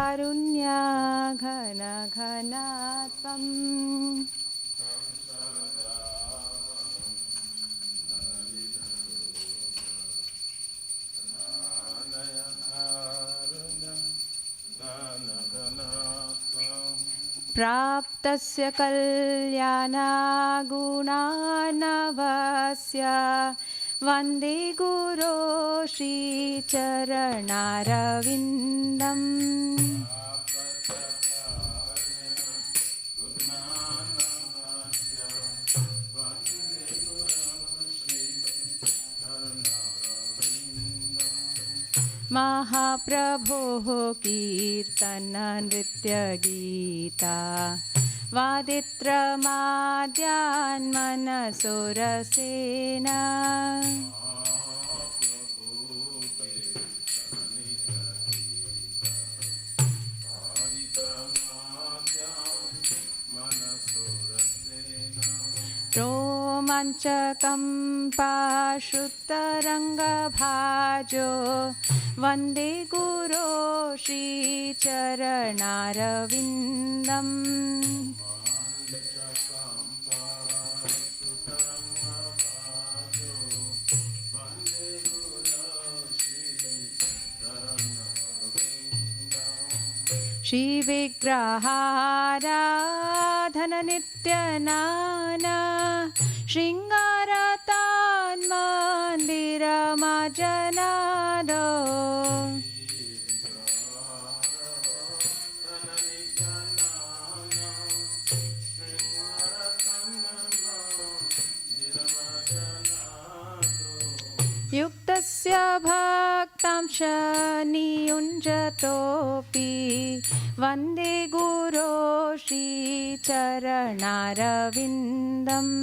कारुण्या घन घनात्वम् प्राप्तस्य कल्याणगुणार्णवस्य वन्दे गुरो श्रीचरणारविन्दम् महाप्रभोः कीर्तननृत्यगीता वादित्रमाद्यान्मनसोरसेन रोमाञ्चकम्पाश्रुतरङ्गभाजो वन्दे गुरो श्रीचरणारविन्दम् श्रीविग्रहाराधननित्यनाना शृङ्गारतान्मन्दिरमजनादो युक्तस्य भक्तांश नियुञ्जतोऽपि वन्दे गुरो श्रीचरणारविन्दम्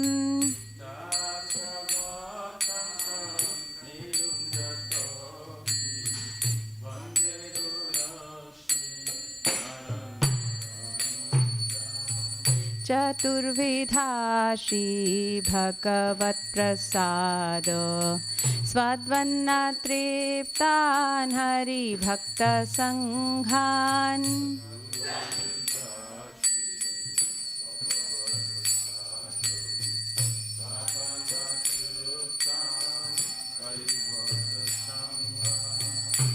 चतुर्विधा श्रीभगवत्प्रसाद स्वद्वन्नतृप्तान् हरिभक्तसङ्घान्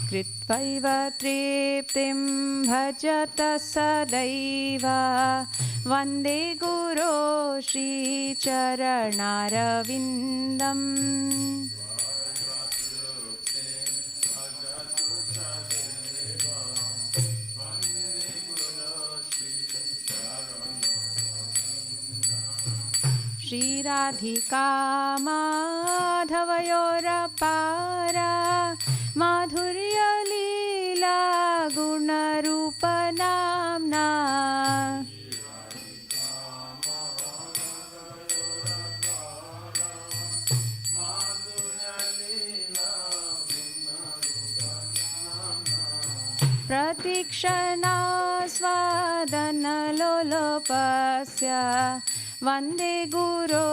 कृत्वैव तृप्तिं भजत सदैव वन्दे गुरो श्रीचरणारविन्दम् श्रीराधिका माधवयोरपारा माधुर्यलीला गुणरूपनाम्ना प्रतीक्षणा स्वादनलोलपस्य वन्दे गुरो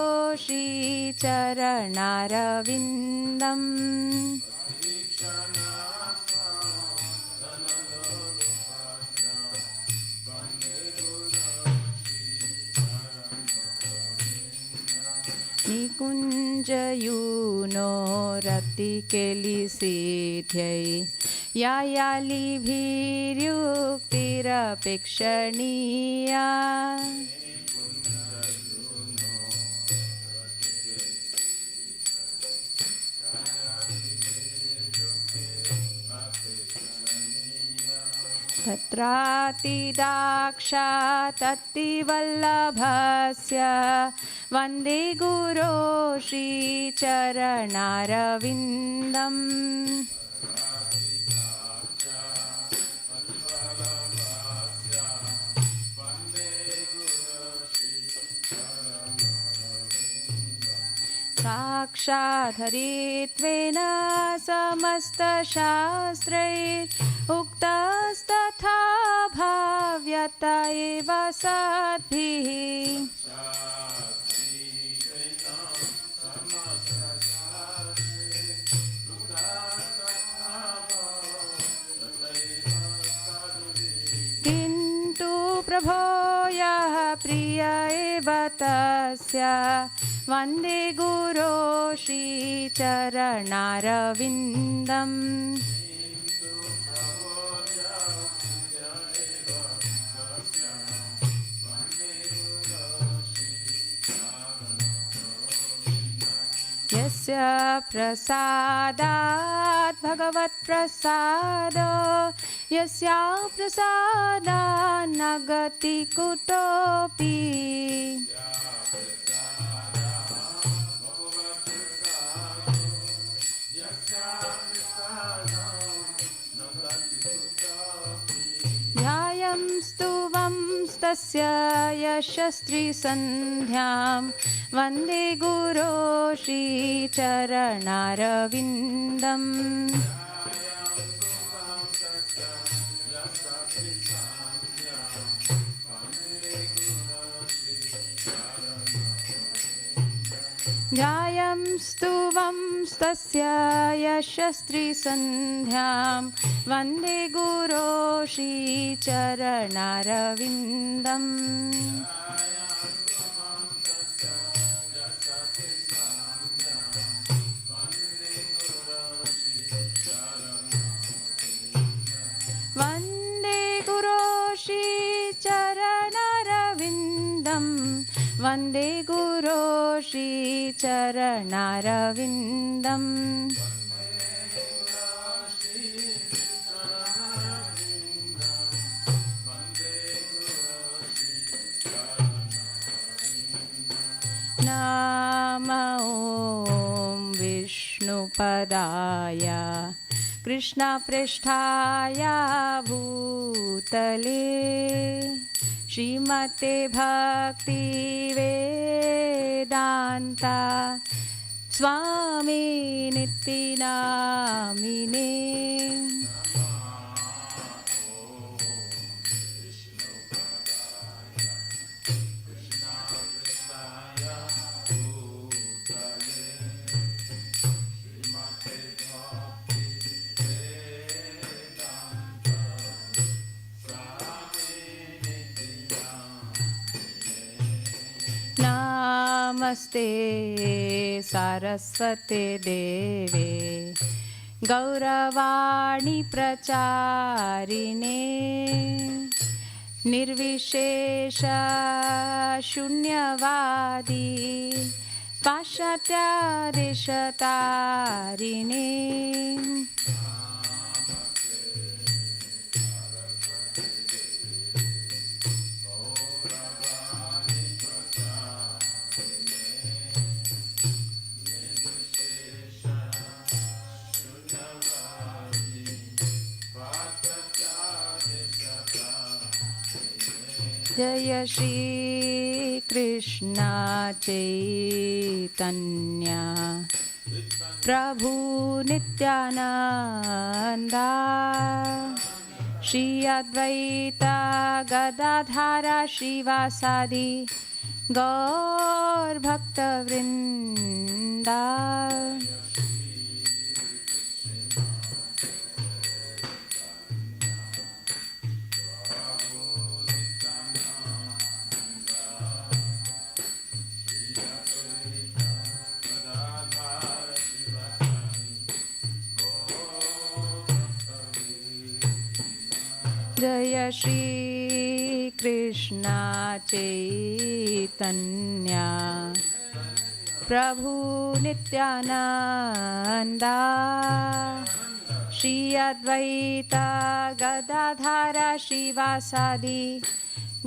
श्रीचरणारविन्दम् निकुञ्जयूनो रतिकेलिसिद्ध्यै यायालिभिर्युक्तिरपेक्षणीया तत्रातिदाक्षाततिवल्लभस्य वन्दे गुरो श्रीचरणारविन्दम् साक्षाद्धरित्वेन समस्तशास्त्रैरुक्तस्तथा भाव्यत एव सद्भिः प्रभो यः प्रिय एव तस्य वन्दे गुरो श्रीचरणारविन्दम् यस्य प्रसादात् भगवत्प्रसाद यस्या प्रसादात् न गति कुतोऽपि ध्यायं स्तुवं तस्य यशस्त्रीसन्ध्यां वन्दे गुरो श्रीचरणारविन्दम् ध्यायं स्तुवं तस्य यशस्त्रीसन्ध्यां वन्दे गुरो श्रीचरणारविन्दम् वन्दे गुरो श्रीचरणारविन्दम् वन्दे गुरो श्रीचरणारविन्दम् नमो ॐ विष्णुपदाय कृष्णपृष्ठाय भूतले श्रीमते भक्तिवेदान्ता स्वामिनिति नामिने नमस्ते सारस्वते देवे गौरवाणी प्रचारिणे निर्विशेष शून्यवादी पाश्चात्यादेशतारिणे जय श्री कृष्ण चैतन्य प्रभु नित्यानंदा श्री अद्वैत गदाधर श्रीवासादि गौर भक्तवृंदा जय श्री कृष्ण चैतन्य प्रभु नित्यानंदा श्री अद्वैत गदाधर श्रीवासादि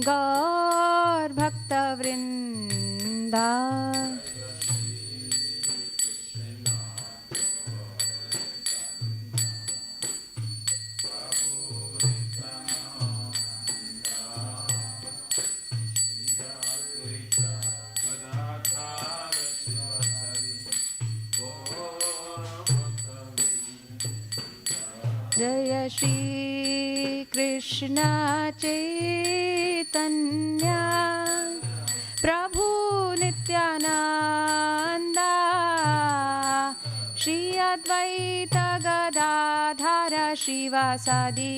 गौर भक्तवृंदा जय श्री कृष्ण चैतन्य प्रभु नित्यानंदा श्री अद्वैत गदाधर श्रीवासादि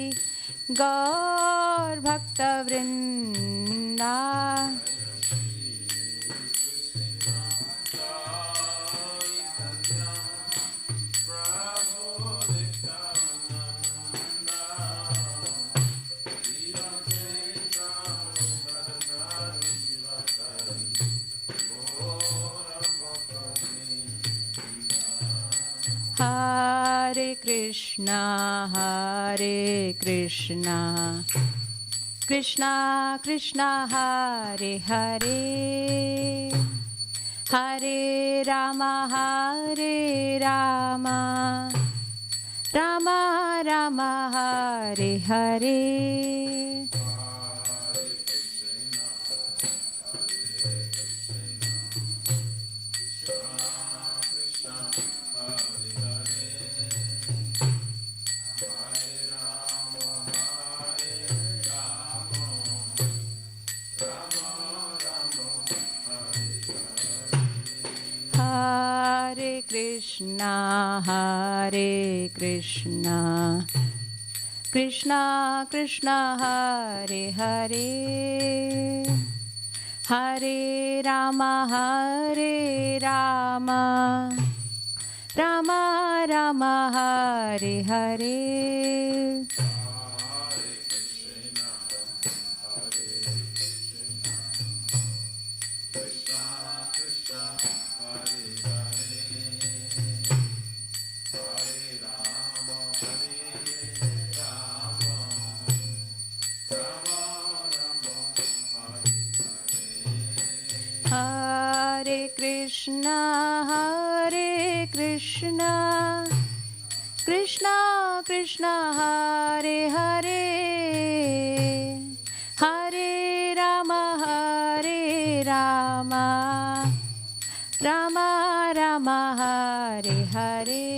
गौर भक्तवृंदा Hare Krishna, Krishna Krishna, Hare Hare, Hare Rama, Rama Rama, Hare Hare. Hare Krishna, Krishna Krishna, Hare Hare, Hare Rama, Rama Rama, Hare Hare. Hare Krishna, Krishna Krishna, Hare Hare, Hare Rama, Rama Rama, Hare Hare.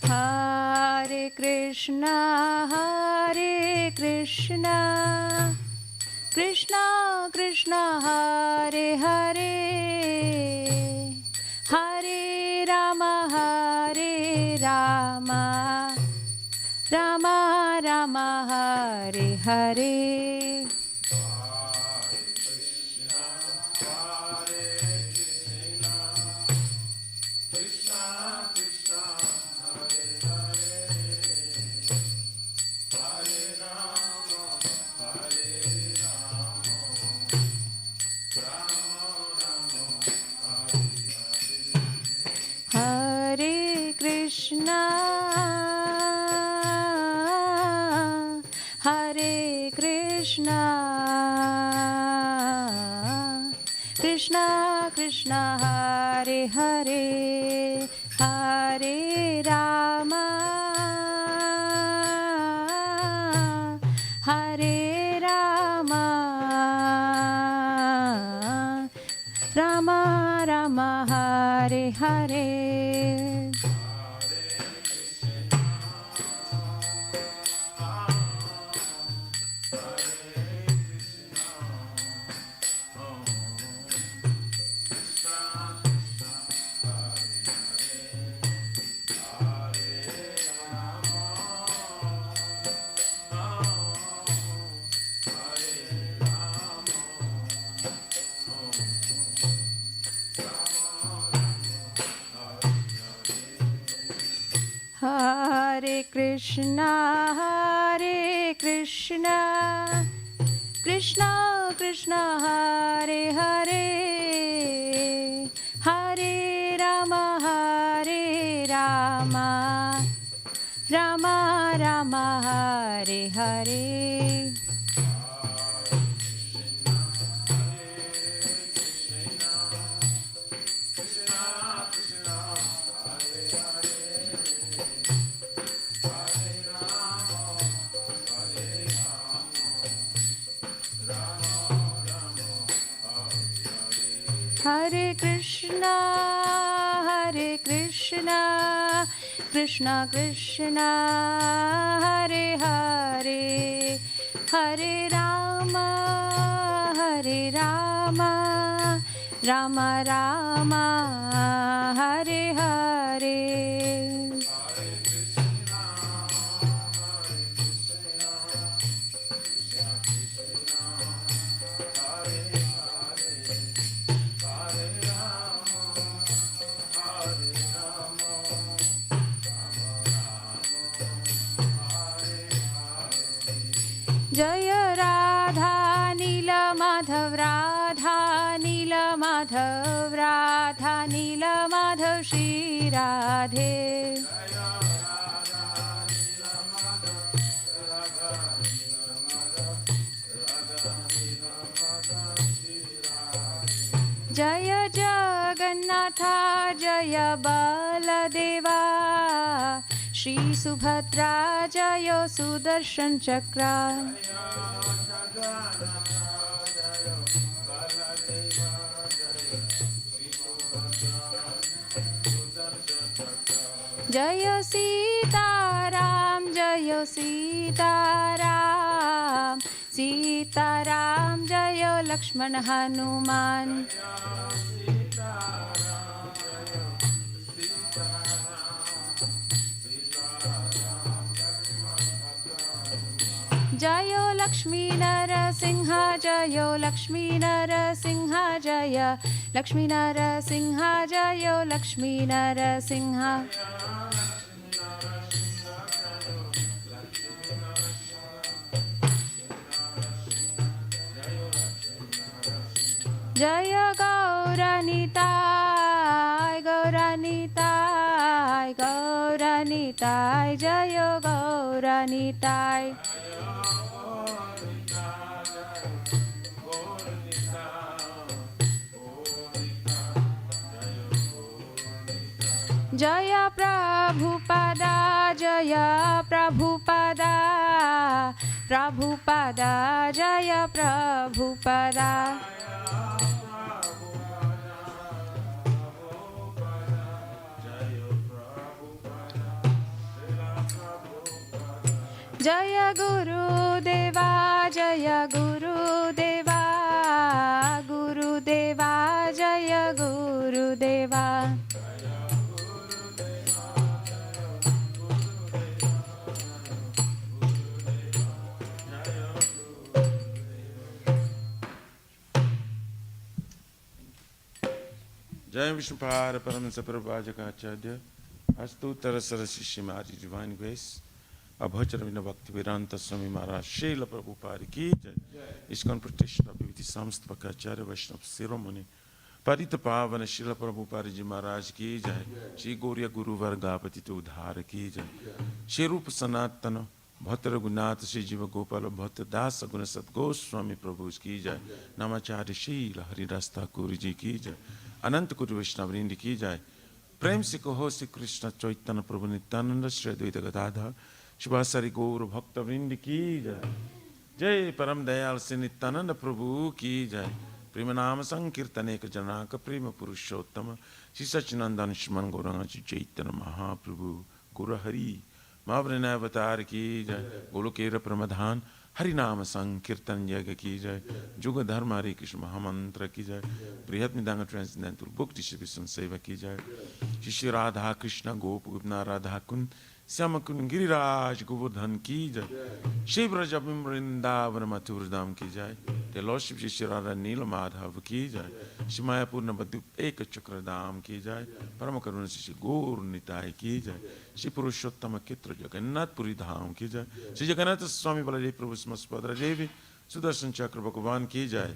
Hare Krishna, Krishna Krishna, Hare Hare, Hare Rama, Rama Rama, Hare Hare. Hare Krishna, Krishna Krishna, Hare Hare, Hare Rama, Rama Rama, Hare Hare. Hare Krishna, Krishna Krishna, Hare Hare, Hare Rama, Rama Rama, Hare Hare. Hare Krishna, Hare Krishna, Krishna Krishna, Hare Hare, Hare Rama, Hare Rama, Rama Rama, Hare Hare. Jaya Radha Nila Madhav Radha Nila Madhav Radha Nila Madhav Shri Radhe. Jaya Jagannatha Jaya Baladeva Shri Subhadra Jaya Sudarshan Chakra. Jaya Sita Ram Jaya Sita Ram Sita Ram Jaya Lakshman Hanuman. Jayo Lakshmi Narasingha Jayo Lakshmi Narasingha Jaya Lakshmi Narasingha Jayo Lakshmi Narasingha. Jaya Gauranitai Gauranitai Gauranitai Jaya Gauranitai. Jaya Prabhupada Jaya Prabhupada Prabhupada Jaya Prabhupada. Jaya Guru Deva Jaya Guru Deva Guru Deva Jaya Guru Deva. Jai Vishnupada Paramahansa Prabhupada Astuttara Saraswati Shrimati Divine Grace Abhajravina Bhakti Vedanta Swami Maharaj Srila Prabhupada Ki Jai ISKCON Pratishta Bhakti Samst Bhaktacharya Vaishnava Siromani Parita Pavana Srila Prabhupada Ji Maharaj Ki Jai Shri Gauriya Guru Varga Patita Udhara Ki Jai Shri Rupa Sanatana Bhatta Raghunath Shri Jiva Gopala Bhatta Dasa Guna Sat Goswami Prabhu Ki Jai Namacharya Srila Haridas Thakur Ji Ki Jai अनंत कुरु वैष्णव वृंद की जाए प्रेम से कहो श्री कृष्ण चैतन्य प्रभु नित्यानंद श्री अद्वैत गदाधर शिवासारि गौर भक्त वृंद की जाए जय परम दयाल श्री नित्यानंद प्रभु की जाए प्रेम नाम संकीर्तन एक जनाक प्रेम पुरुषोत्तम श्री सच्चिदानंद श्रीमन गौरांग चैतन्य महाप्रभु गुरु हरि महावृणय अवतार की जय गोलोकेर प्रमधान हरि नाम संकीर्तन यज्ञ की जय जुग धर्म हरे कृष्ण महामंत्र की जय बृहत मिदांग ट्रांसडेंटल बुक डिस्ट्रीब्यूशन सेवा की जय श्री राधा कृष्ण गोप गोपना राधा कुंड श्याम कुंड गिरिराज गोवर्धन की जय श्री ब्रज वृंदावन मथुर धाम की जय लॉर्डशिप श्री राधा नील माधव की जय श्री मायापुर नवद्वीप एक चक्र धाम की जय परम करुण श्री गौर निताय की जय श्री पुरुषोत्तम चित्र जगन्नाथपुरी धाम की जय श्री जगन्नाथ स्वामी बलदेव प्रभु सुभद्रा देवी सुदर्शन चक्र भगवान की जय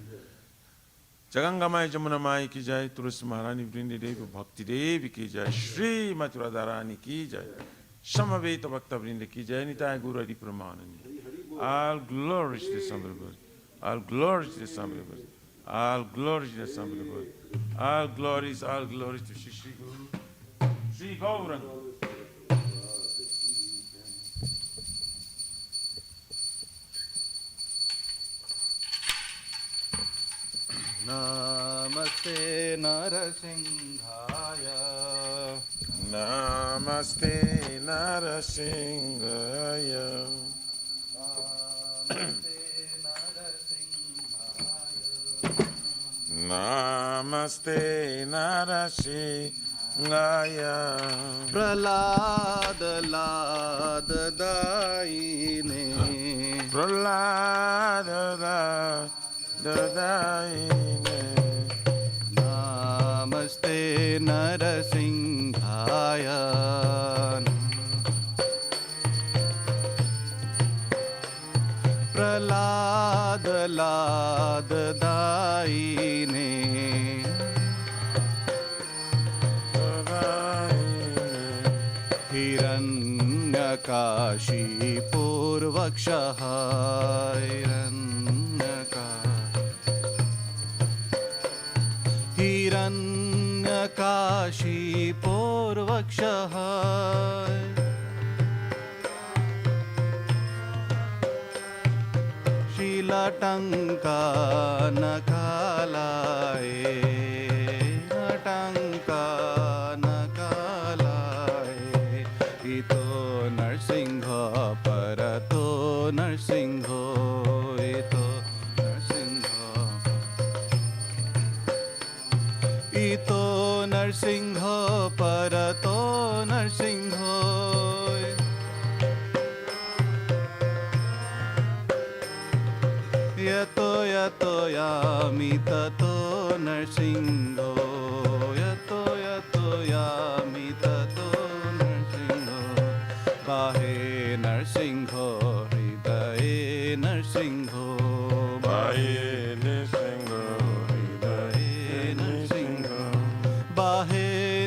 जगंगा माई जमुना माई की जय तुलसी महारानी वृंदी देवी भक्ति देवी की जय श्री मथुरा रानी की जय समवेत भक्त वृंद की जय निताय गुरु हरि परमानंद all glory to the Son of God, all glory to the Son of God, all glory to the Son of God, all glories to Shri Guru Shri Gauranga. नमस्ते नरसिंहाय Namaste Narasingaya. Namaste Narasingaya. Prahlad लाद दायिने Prahlada Dadaine. नमस्ते नरसिंहाय प्रहलाद लाद दायिने हिरण्यकाशी पूर्वक्षः हिरण्यकाशी पूर्वक्षः शीलटङ्का नकालाये टङ्का नकालाये इतो नरसिंह परतो नरसिंहो इतो नरसिंह इतो नरसिंह परतो नरसिंहो यतो यतो यामि ततो नरसिंहो यतो यतो यामि ततो नरसिंहो बाहे नरसिंहो हृदये नरसिंहो Baye Nisingo हृदये नरसिंहो बाहे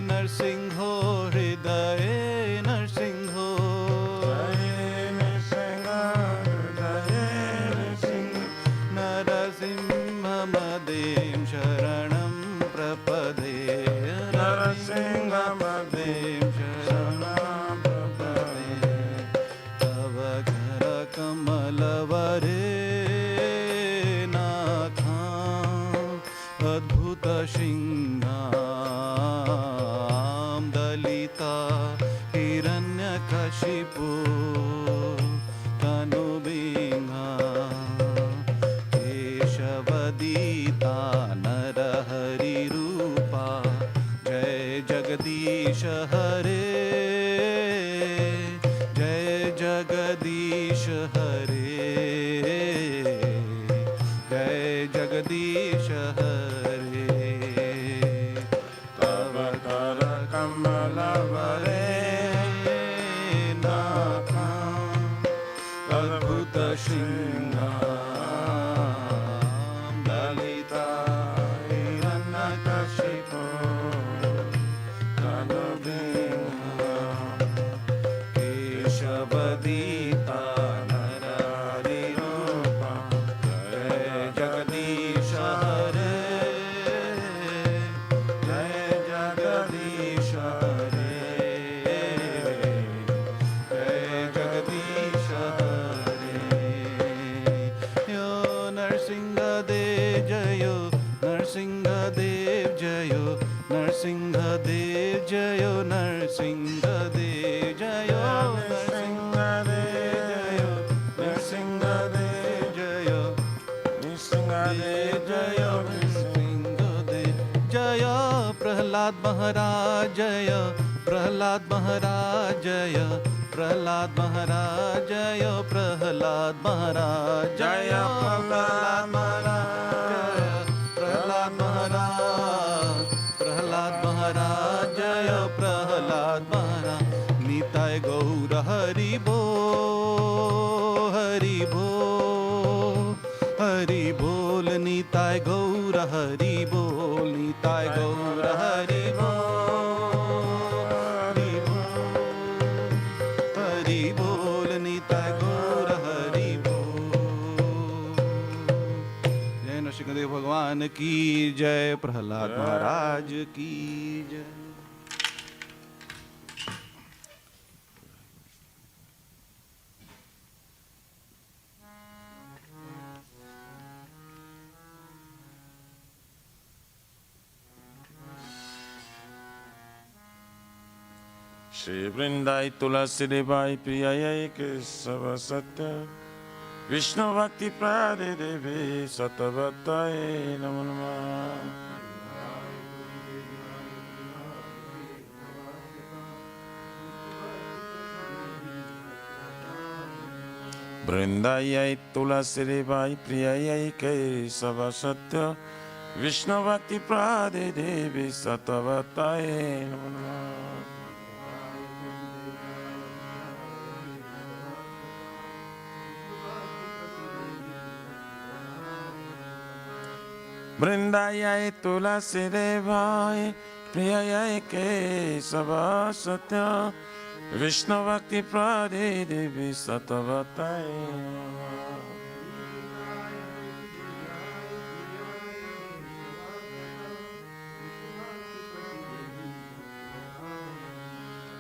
नरसिंहो हृदये नरसिंहो नरसिंहमदें शरणं प्रपदे नरसिंहमदें शरणं प्रपदे तव करकमलवरे नाथां अद्भुतसिंहां दलिता हिरण्यकशिपु तनुबिंहा केशवदीता नरहरिरूपा जय जगदीश हरे जय जगदीश हरे जय जगदीश हरे तव कर कमलवरे नाथा अद्भुत सिंहां दलिता हिरण्यकशिपो तनुबिंहा केशवदीता नरहरिरूपा जय जगदीश हरे जय जगदीश हरे जय जगदीश हरे यो नरसिंहदेव जयो नरसिंहदेव जयो नरसिंहदेव जयो नरसिंहदेव जयो नरसिंहदेव जयो नरसिंहदेव जयो नरसिंहदेव जय प्रहलाद महाराज जय प्रहलाद महाराज जय प्रहलाद महाराज जय प्रहलाद महाराज जय प्रहलाद महाराज प्रहलाद महाराज प्रहलाद महाराज जय प्रहलाद महाराज निताय गौर हरि बो हरि बो हरि बोल निताय गौर हरि बोल निताय गौर हरि बोल हरि बोल निताय गौर हरि बोल जय नरसिंहदेव भगवान की जय प्रहलाद महाराज की जय Shri Vrindai Tulasi Devai Priyayai Kesava Satya Vishnu Bhakti Prade Devi Satavatai Namo Namah. Vrindayai Tulasi Devai Priyayai Kesava Satya Vishnu Bhakti Prade Devi Satavatai Namo Namah. Vrindayai Tulasi Devai Priyayai Kesava Satya Vishnu Bhakti Prade Devi Satavatai.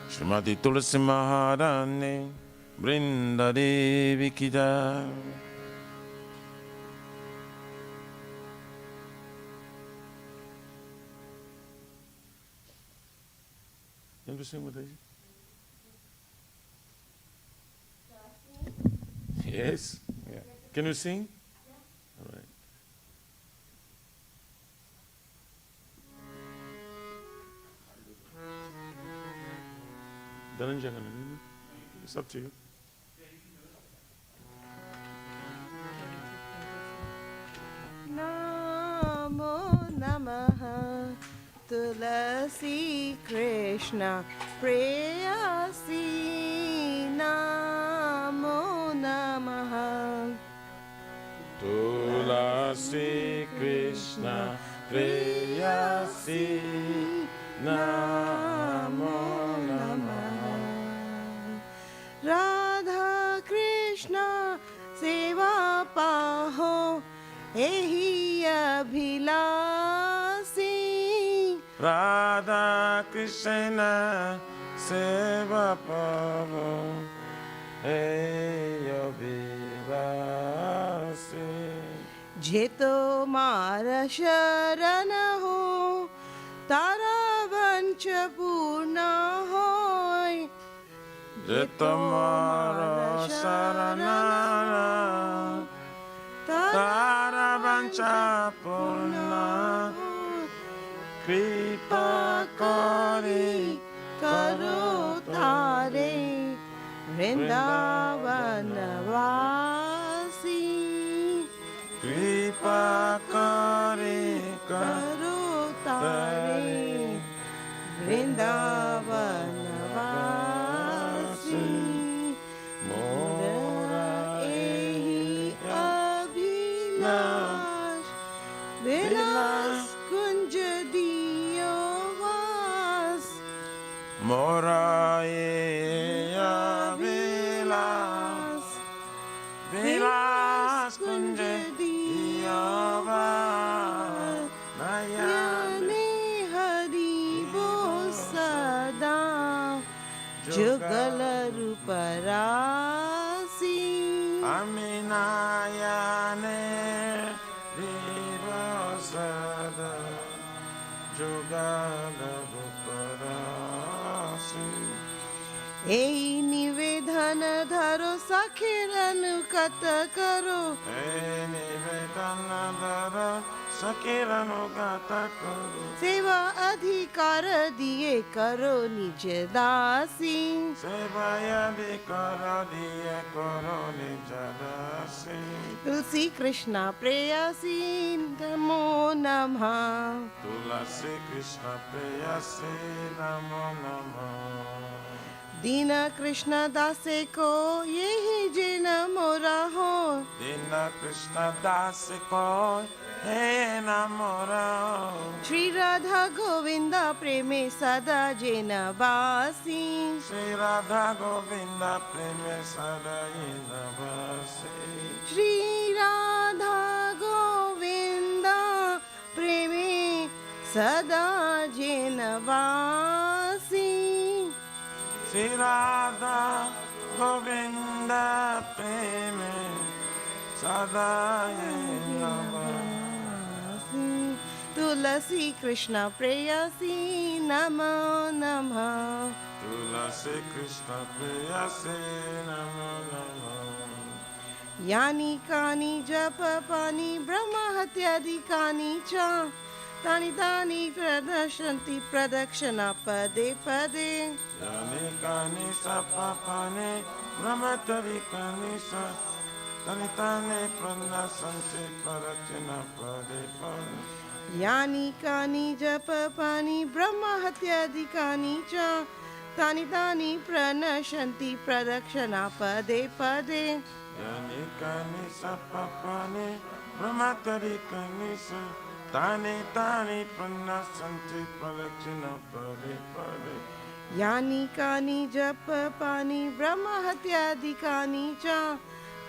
Srimati Tulasi Maharani Vrinda Devi Ki Jai. Can you sing with us? Yes? Yeah. Can you sing? All right. Dhananjay, it's up to you. Namo Namaha Tulasi Krishna Preyasi Namo Namaha Tulasi Krishna Preyasi Namo Namaha. Radha Krishna Seva Paho Ehi Abhilasi Radha Krishna Seva Pavo Eyo Vivasi. Jito Mara Sharana Ho Tara Vancha Purna Hoy Jitomara Saranara Tara Vancha Purna Kripa Kari Karo Tare Vrindavana Vasi Kripa Kari Karo Tare Vrindavana Vasi Mora Ehi Abhilash Vilas Kunja Diyo Vas Moraya Vilas Vilas Kunja Diyava Nayane Hari Bo Sada Jugal Ruparasi Aminayane Vivasada Jugala Ruparasi. Ei nivedhan dharo sakhiran kat karo Nivedana Sakirano Gata Kuru Seva adhikar diye karo nij dasi Sevaya Vikara Diya Koroni Jadasi. Tulsi Krishna Preyasi Namo Namah Tulasi Krishna Preyasi Namo Namah. Dina Krishna Dase ko yehi jena mora ho Dina Krishna Das Koi He Namora. Shri Radha Govinda Preme Sada Jena Basi Shri Radha Govinda Preme Sadayina Vasi. Shri Radha Govinda Preme Sada Jena Basi Shri Radha Govinda Preme Sadayina Vasi. तुलसी कृष्ण प्रेयसी नमो नमः। तुलसी कृष्ण प्रेयसी नमो नमः। यानि कानि जप पानि ब्रह्महत्यादिकानि च तानि तानि प्रदर्शन्ति प्रदक्षिणा पदे पदे। यानि कानि सपापानि ब्रह्मचर्यानि च तानि तानि प्रदर्शन्ति प्रदक्षिणा पदे पदे। यानि कानि जप पानि ब्रह्महत्यादिकानि च तानि तानि प्रणश्यन्ति प्रदक्षिणा पदे पदे। यानि कानि सपापानि ब्रह्मचर्यानि च तानि तानि प्रदर्शन्ति प्रदक्षिणा पदे पदे। यानि कानि जप पानि ब्रह्महत्यादिकानि च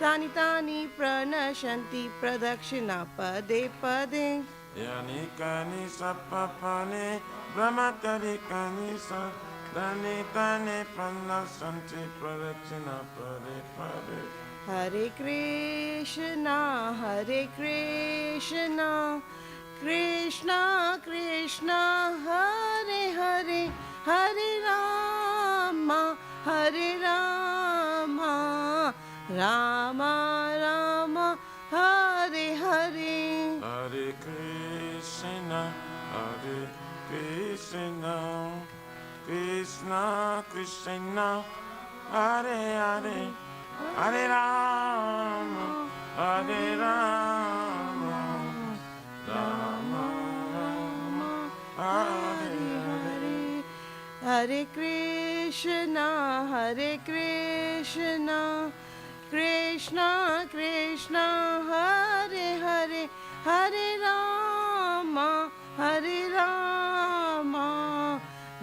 तानि तानि प्रणश्यन्ति प्रदक्षिणा पदे पदे। यानि कानि सपापानि ब्रह्मचर्यानि च तानि तानि प्रदर्शन्ति प्रदक्षिणा पदे पदे। हरे Krishna Krishna Krishna Hare Hare Hare Ram Ram Ram Hare Hare. Hare Krishna, Krishna Krishna, Hare Hare, Hare Rama, Rama Rama, Hare Hare. Hare Krishna, Krishna Krishna, Hare Hare, Hare Rama,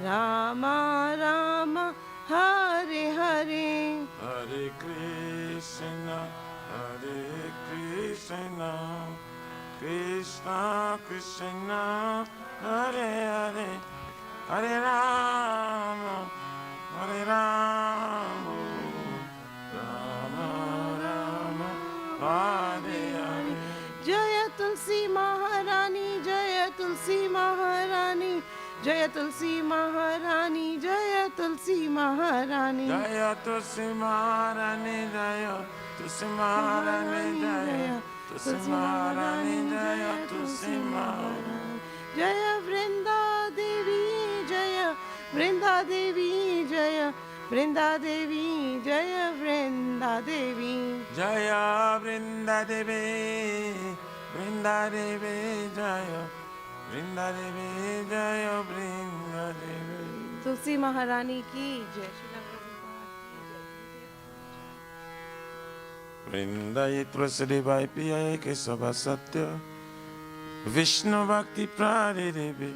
Rama Rama, Hare Hare. Hare Krishna, Krishna Krishna, Hare Hare, Hare Rama, Rama Rama, Hare Hare. Jaya Tulsi Maharani, Jaya Tulsi Maharani, Jaya Tulsi Maharani, Jaya Tulsi Maharani. Jaya Tulsi Maharani, Jaya Tulsi Maharani, Jaya Tulsi Maharani, Jaya Tulsi Maharani. Jaya Vrinda Devi, Jaya Vrinda Devi, Jaya Vrinda Devi, Jaya Vrinda Devi. Jaya Vrinda Devi, Vrinda Devi, Jaya Vrinda Devi, Jaya Vrinda Devi. तुलसी महारानी की जय। Vrindaye Tulsidevai Piyaye Kesava Satya Vishnu Bhakti Prade Devi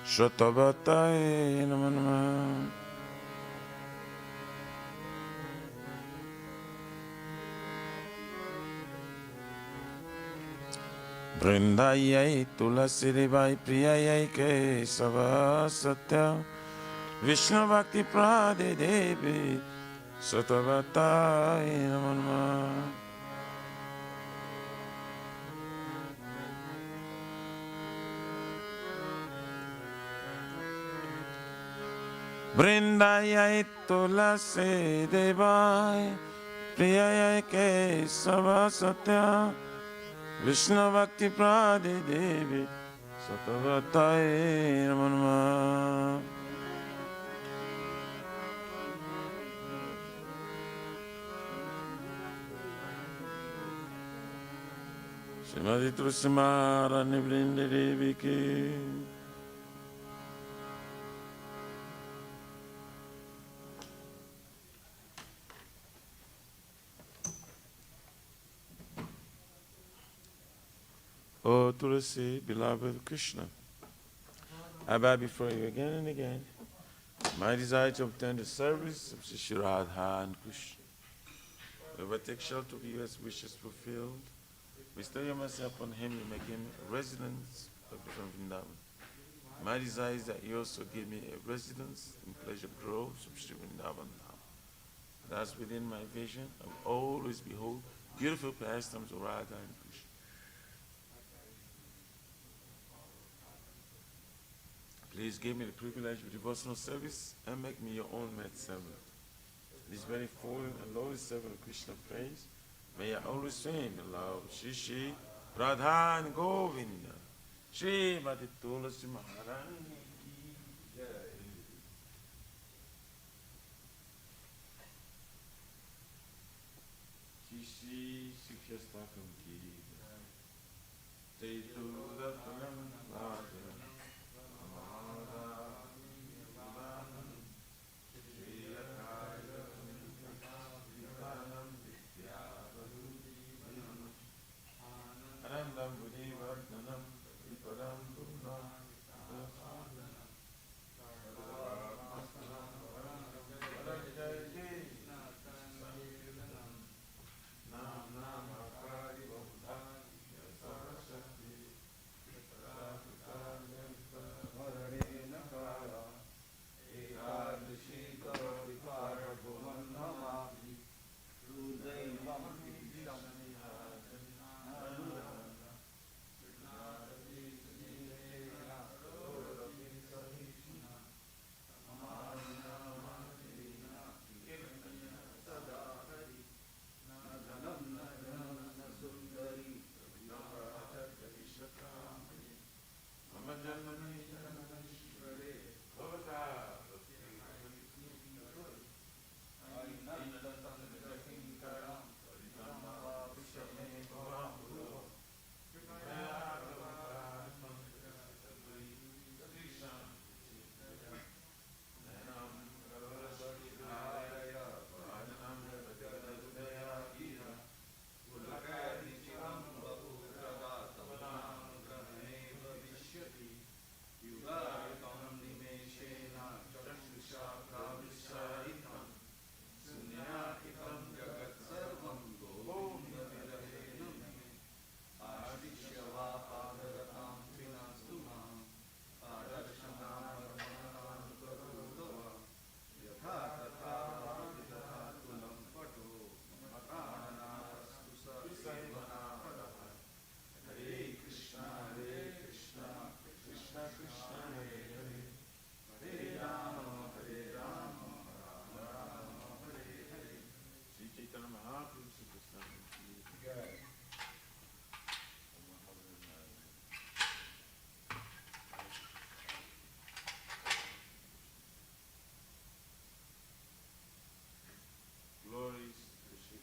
Shotavataye Namo Namah. Vrindaye Tulsidevai Piyaye Kesava Satya Vishnu Bhakti Prade Devi Shotavataye Namo Namah. Vrindaya Tulasi Devai Priyaya Kesava Satya Vishnu Bhakti Prade Devi Satavataye Namo Namah. Srimati Tulsi Maharani Vrinda Devi Ki. O Tulsi, beloved Krishna, I bow before you again and again. My desire to obtain the service of Shri Radha and Krishna. Whoever takes shelter of you as wishes fulfilled, bestow your mercy upon him, you make him a resident of Vrindavan. My desire is that you also give me a residence in pleasure groves of Shri Vrindavan. Thus within my vision, I will always behold beautiful pastimes of Radha and Krishna. Please give me the privilege of devotional service and make me your own maid servant. This very full and lowly servant of Krishna praise, may I always sing aloud, Shri Shri Radha and Govinda, Shri Mati Tulasi Maharani ki Jai. Shri Shri Shikshastakham ki Jai. Jai Tuladaparam Radha. Anandam Buddhi Vardhanam Viparam Purnam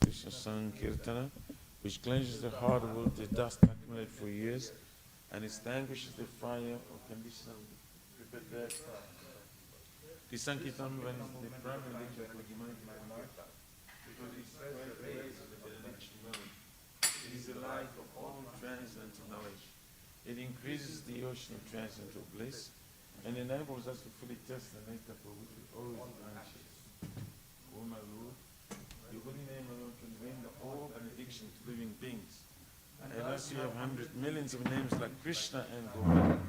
Krishna Sankirtana, which cleanses the heart of the dust accumulated for years and extinguishes the fire of conditional prepared death. The Sankirtan when the primary religion for humanity by life, because it spreads the rays of the benediction moon. It is the light of all transcendental knowledge. It increases the ocean of transcendental bliss and enables us to fully test the nectar for which we always anxious. O my Lord, your holy name alone can render all benediction to living beings. And as you have 100 millions of names like Krishna and Govinda,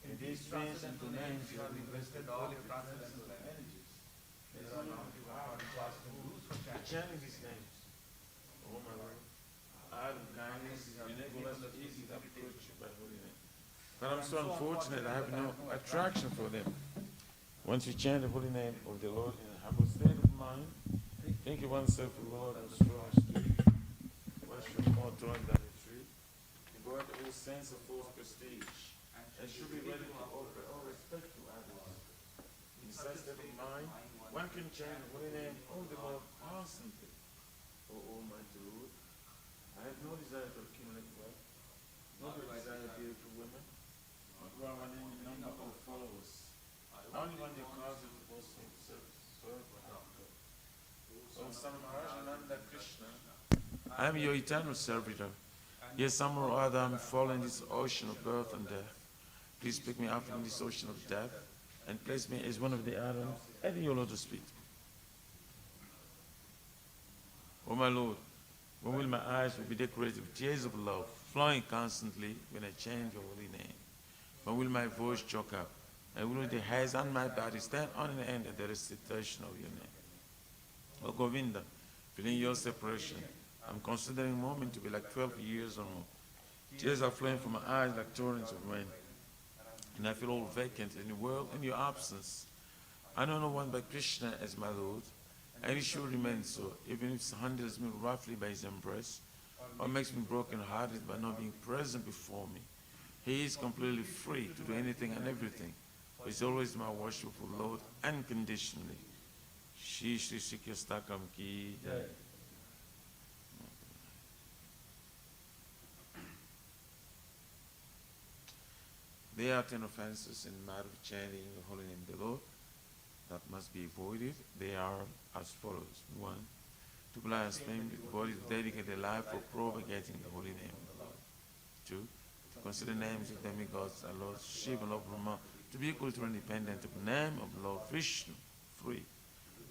in these transcendental names you have invested all the transcendental energies. There is no chanting these names. O my Lord, out of kindness, enable us to easily approach you by holy name. But I'm so unfortunate I have no attraction for them. Once you chant the holy name of the Lord in a humble state of mind, think of oneself the Lord on a strong street, worship more throwing down the tree, and go out all sense of false prestige, and should be ready to offer all respect to others. In such state of mind, one can chant the holy name of the Lord constantly. O Almighty Lord, I have no desire to accumulate wealth, nor do I desire beautiful women, nor do I want any number of followers. I only want the cause of the devotional service. O Son of Maharaj Krishna, I am your eternal servitor. Yes, somehow or other I am fallen in this ocean of birth and death. Please pick me up from this ocean of death and place me as one of the atoms at your lotus feet. O my Lord, when will my eyes be decorated with tears of love, flowing constantly when I chant your holy name? When will my voice choke up? And will the hairs on my body stand on end at the recitation of your name? O Govinda, feeling your separation, I'm considering a moment to be like 12 years or more. Tears are flowing from my eyes like torrents of rain. and I feel all vacant in the world in your absence. I know no one but Krishna as my Lord, and he should remain so, even if he handles me roughly by his embrace, or makes me broken-hearted by not being present before me. He is completely free to do anything and everything, but he's always my worshipful Lord unconditionally. Shri Shri Shikya Ki Jai. There are 10 offenses in the matter of chanting the holy name of the Lord that must be avoided. They are as follows. 1. To blaspheme the body, to dedicate a life for propagating the holy name of the Lord. 2. To consider names of demigods, our Lord Shiva and Lord Brahma, to be equal to independent of the name of the Lord Vishnu. 3.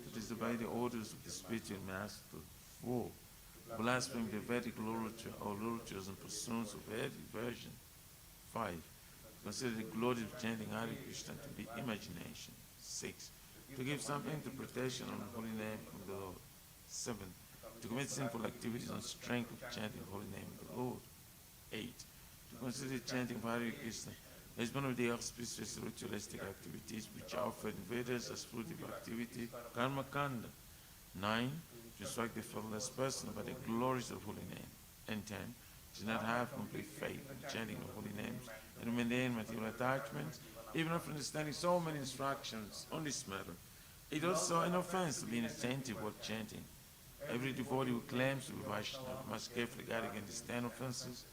To disobey the orders of the spiritual master. 4. To blaspheme the Vedic literature or literatures and pursuits of Vedic version. 5. Consider the glory of chanting Hare Krishna to be imagination. 6. To give some interpretation on the holy name of the Lord. 7. To commit sinful activities on strength of chanting the holy name of the Lord. 8. To consider chanting of Hare Krishna as one of the auspicious ritualistic activities which are offered in Vedas as fruitive activity, karma kanda. 9. To strike the fatherless person by the glories of holy name. And 10. To not have complete faith in chanting of holy names and maintain material attachments, even after understanding so many instructions on this matter. It is also an offense to be inattentive while chanting. Every devotee who claims to be Vaishnava must carefully guard against these 10 offenses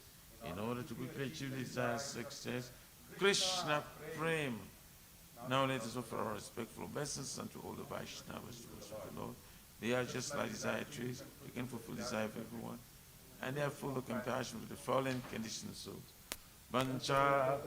in order to quickly achieve the desired success. Krishna Prema. Now let us offer our respectful obeisance unto all the Vaishnavas to worship the Lord. They are just like desire trees, they can fulfill desire of everyone, and they are full of compassion for the fallen conditioned souls. Vancha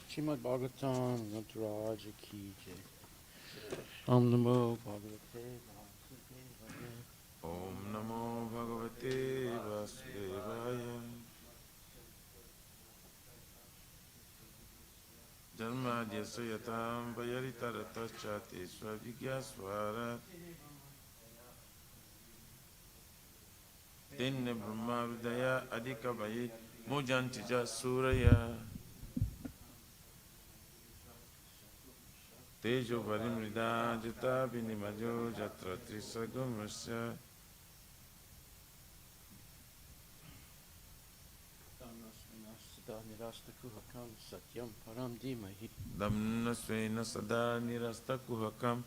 Srimad Bhagavatam, Nataraja Ki Jai. Om Namo Bhagavate Vasudevaya. Om Namo Bhagavate Vasudevaya. Janmadhyasya yatam vayaritarataschate swavigyaswarat. Tenne Brahma Vidaya Adhikavaye Mujantija Suraya. Tejo Varimrida Jata Vinimajo Jatra Trisagumasya. Nirastakuhakam Satyam Param Dhimahi. Damnasvena Sada Nirastakuhakam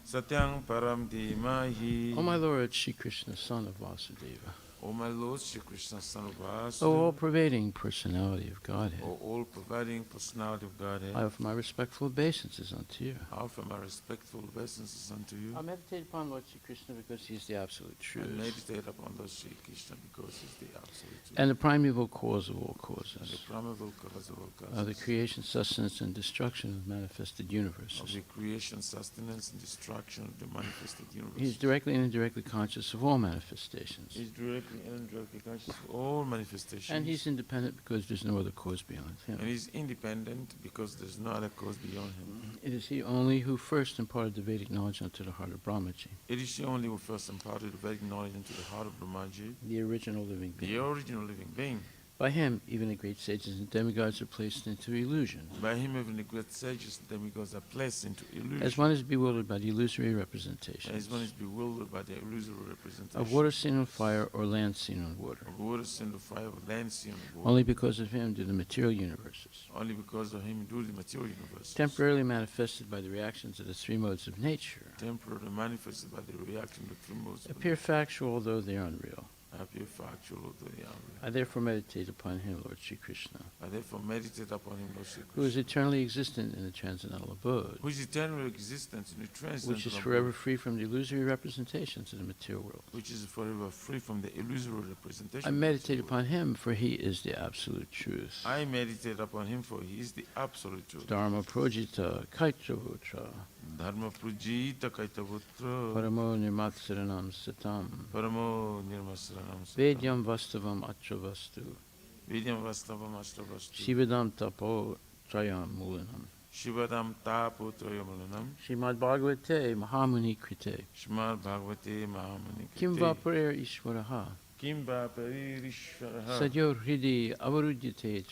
Satyam Param Dhimahi. O my Lord, Shri Krishna, son of Vasudeva, O my Lord, Shri Krishna, son of O Vasudeva, all-pervading personality of Godhead, O all-providing personality of Godhead, I offer my respectful obeisances unto you. I offer my respectful obeisances unto you. I meditate upon Lord Shri Krishna because he is the absolute I truth meditate upon Lord Shri Krishna because he is the absolute truth and the primeval cause of all and the causes, primeval cause of all of the causes, creation, sustenance, and destruction of manifested of universes. the creation, sustenance, and destruction of the manifested universe. He is directly and indirectly conscious of all manifestations. He is directly and indirectly conscious of all manifestations. And he's independent because there's no other cause beyond him. And he's independent because there's no other cause beyond him. It is he only who first imparted the Vedic knowledge unto the heart of Brahmaji, It is he only who first imparted the Vedic knowledge into the heart of Brahmaji, the original living the being. original living being. By him, even the great sages and demigods are placed into illusion, By him, even the great sages and demigods are placed into illusion. as one is bewildered by the illusory representations As one is bewildered by the illusory representation of water seen on fire or land seen on water. of water seen on fire, of land seen on water. Only because of him do the material universes, Only because of him do the material universe. temporarily manifested by the reactions of the three modes of nature, Temporarily manifested by the reaction of the three modes of appear factual although they are unreal. appear factual although they are real. I therefore meditate upon him, Lord Shri Krishna, I therefore meditate upon him, Lord Shri who is Krishna, eternally existent in the transcendental abode, who is eternal existence in the transcendental which is abode, forever free from the illusory representations of the material world. which is forever free from the illusory representation. I of the meditate material upon him, for he is the absolute truth. world. I meditate upon him, for he is the absolute truth. Dharma projita kaitravudra. Dharma Prujita Kaitaputra Paramo Nirmatsaranam Satam Paramo Nirmasranam Satam Vedyam Vastavam Achravastu Vidyam Vastavam Ashtavastu Shivadam Tapo Trayam Mulanam Shivadam Taputrayamulanam Srimad Bhagavate Mahamuni Krite Shrimad Bhagavate Mahamani Kim Krite Vaparer Ishwaraha Kimba Paririshvaraha Sadyo Hridi Avarudyate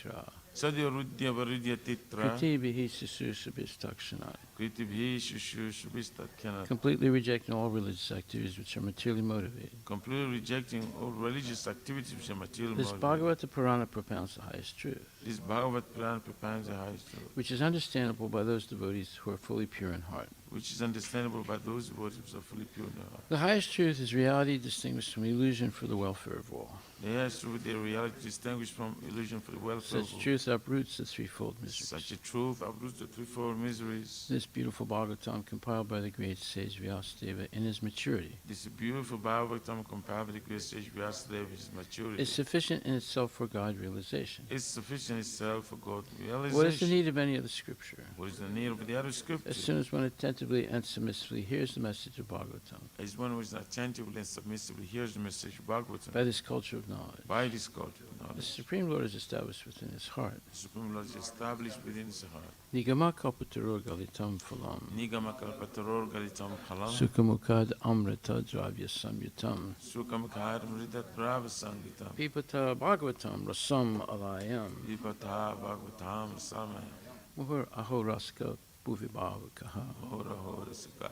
Sadyo Rudya Varudya Titra Kriti Bihi Sisusabhistakshanai Kritibhi Shushushubhistatkana completely rejecting all religious activities which are materially motivated. completely rejecting all religious activities which are material This motivated. Bhagavata Purana propounds the highest truth, This Bhagavad Purana propounds the highest truth, which is understandable by those devotees who are fully pure in heart. which is understandable by those devotees who are fully pure in their heart. The highest truth is reality distinguished from illusion for the welfare of all. The highest truth, their reality distinguished from illusion for the welfare of Such all. truth uproots the threefold miseries. Such a truth uproots the threefold miseries. This beautiful Bhagavatam, compiled by the great sage Vyasadeva in his maturity, This beautiful Bhagavatam compiled with the great sage Vyasadeva, which is maturity, is sufficient in itself for God realization. is sufficient itself for God realization. What is the need of any other scripture? What is the need of the other As scripture? soon as one attentively and submissively hears the message of Bhagavatam, As one who is attentively and submissively hears the message of Bhagavatam, by this culture of knowledge, by this culture of the knowledge, Supreme Lord is established within his heart. the Supreme Lord is established within his heart. Nigama kalpataro galitam phalam, Nigama kalpataror galitam phalam, sukhamukad amrita dravya samyutam, sukam mritat brava sangitam, pipata bhagavatam rasam alayam, vipata bhagavatam samaya, muhur ahoraska bhuvibhavakaha. hora hora sika.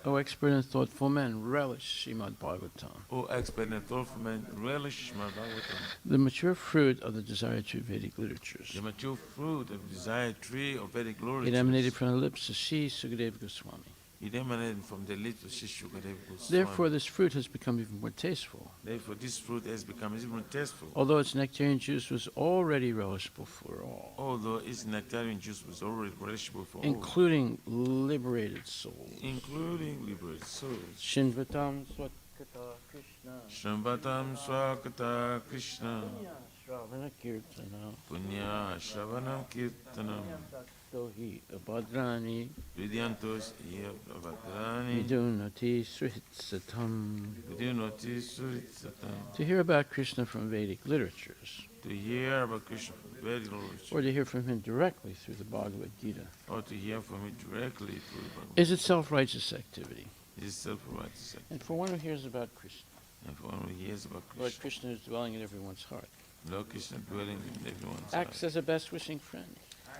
O expert and thoughtful men, relish Srimad Bhagavatam. O expert and thoughtful man, relish Srimad Bhagavatam, The mature fruit of the desired true Vedic literatures. the mature fruit of the desired tree of Vedic glory. It emanated from the lips of Sri Sukadeva Goswami. It emanated from the lips of Shishukadeva Goswami. Therefore, this fruit has become even more tasteful. Therefore, this fruit has become even tasteful. Although its nectarian juice was already relishable for all, Although its nectarian juice was already relishable for all, including liberated souls. including liberated souls. Shinvatam Swatkata Krishna. Shramvatam Swakata Krishna Shravana Kirtana. Punya Shravanam Kirtanam Dohi Abhadrani. Vidyantos Iya Prabhadrani Vidunati Sritsatam. Vidyanoti Suritsatam. To hear about Krishna from Vedic literatures, To hear about Krishna from Vedic literature, or to hear from him directly through the Bhagavad Gita, or to hear from it directly through the Bhagavad is itself righteous activity. Gita, is self-righteous act. And for one who hears about Krishna, And for one who hears about Lord Krishna, Krishna is dwelling in everyone's heart, Lord Krishna dwelling in everyone's acts heart, as a best wishing friend,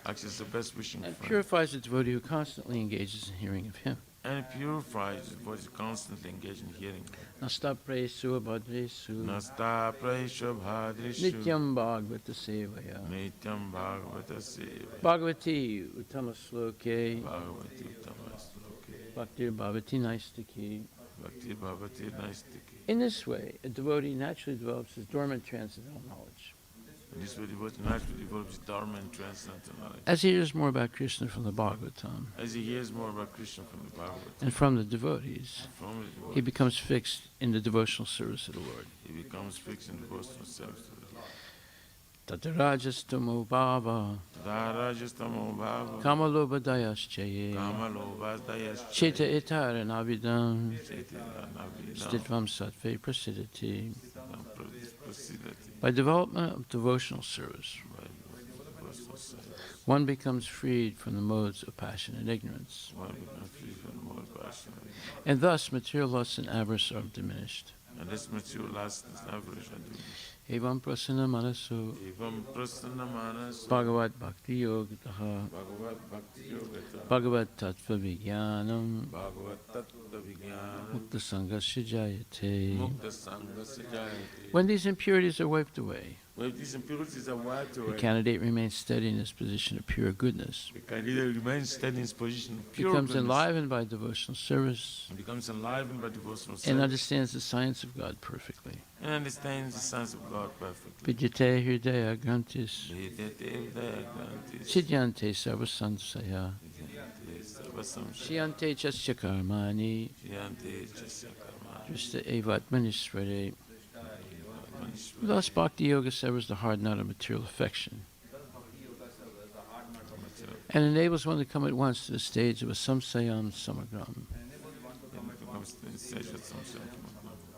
acts as the best wishing and friend, purifies the devotee who constantly engages in hearing of him. and purifies his voice, constantly engaged in hearing. Nasta presu abhadresu Nasta Praisha Bhadrishu nityam bhagavata sevaya Nityam Bhagavata Seva bhagavati uttama sloke Bhagavati Uttamasloke bhaktir bhavati naistiki. Bhakti Bhavati Naistiki. In this way, a devotee naturally develops his dormant transcendental knowledge. And this way devotee naturally develops Dharma and transcendental knowledge. As he hears more about Krishna from the Bhagavatam As he hears more about Krishna from the Bhagavatam, and from the devotees, from the he devotee, becomes fixed in the devotional service of the Lord. he becomes fixed in devotional service to the Lord. Tatarajastamo bhava Dharajastamo Bhava kamalobhadayaschaye Kamalobhadayas cheta etara navidam Navidam stitvam sattve prasidati. Prasidati. By development of devotional service, By devotional service, one becomes freed from the modes of passion and ignorance, one becomes free from more passion. and thus material lust and avarice are diminished. And this mature last is average and Evam prasanna manaso Evam Prasanna Manas bhagavat bhakti yogataha Bhagavad Bhakti Yogata bhagavat tattva vijnanam Bhagavad Tattva Vijnana mukta sangasya jayate. Mukta Sangha Sajayati. When these impurities are wiped away, When these impurities are wiped the away, candidate remains steady in his position of pure goodness, the candidate remains steady in his position of pure becomes goodness, enlivened by devotional service, and becomes enlivened by devotional and service, understands the science of God perfectly. and understands the science of God perfectly. Vidyate hridaya grantis Vedate Udayagrantis, siddhyante sarvasansaya Vidyante Sarvasamsaya, shyante chasya karmani Vidyante Chasya Karma, drishta evatmanisvare. Manishvara. Thus, Bhakti Yoga severs the hard knot of material affection and enables one to come at once to the stage of a samsayam samagram,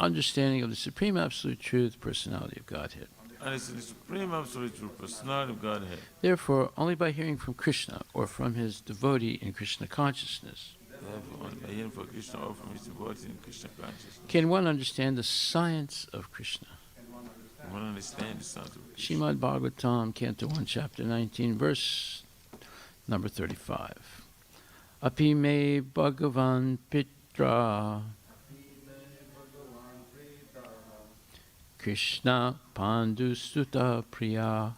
understanding of the supreme absolute truth, personality of Godhead. And it's the supreme absolute true personality of Godhead. Therefore, only by hearing from Krishna or from his devotee in Krishna consciousness Therefore, only by hearing from Krishna or from his devotees in Krishna consciousness can one understand the science of Krishna. one understand the sound of Krishna. Srimad Bhagavatam, Canto 1, Chapter 19, verse number 35. Api me Bhagavan Pitra Krishna Pandu Sutta Priya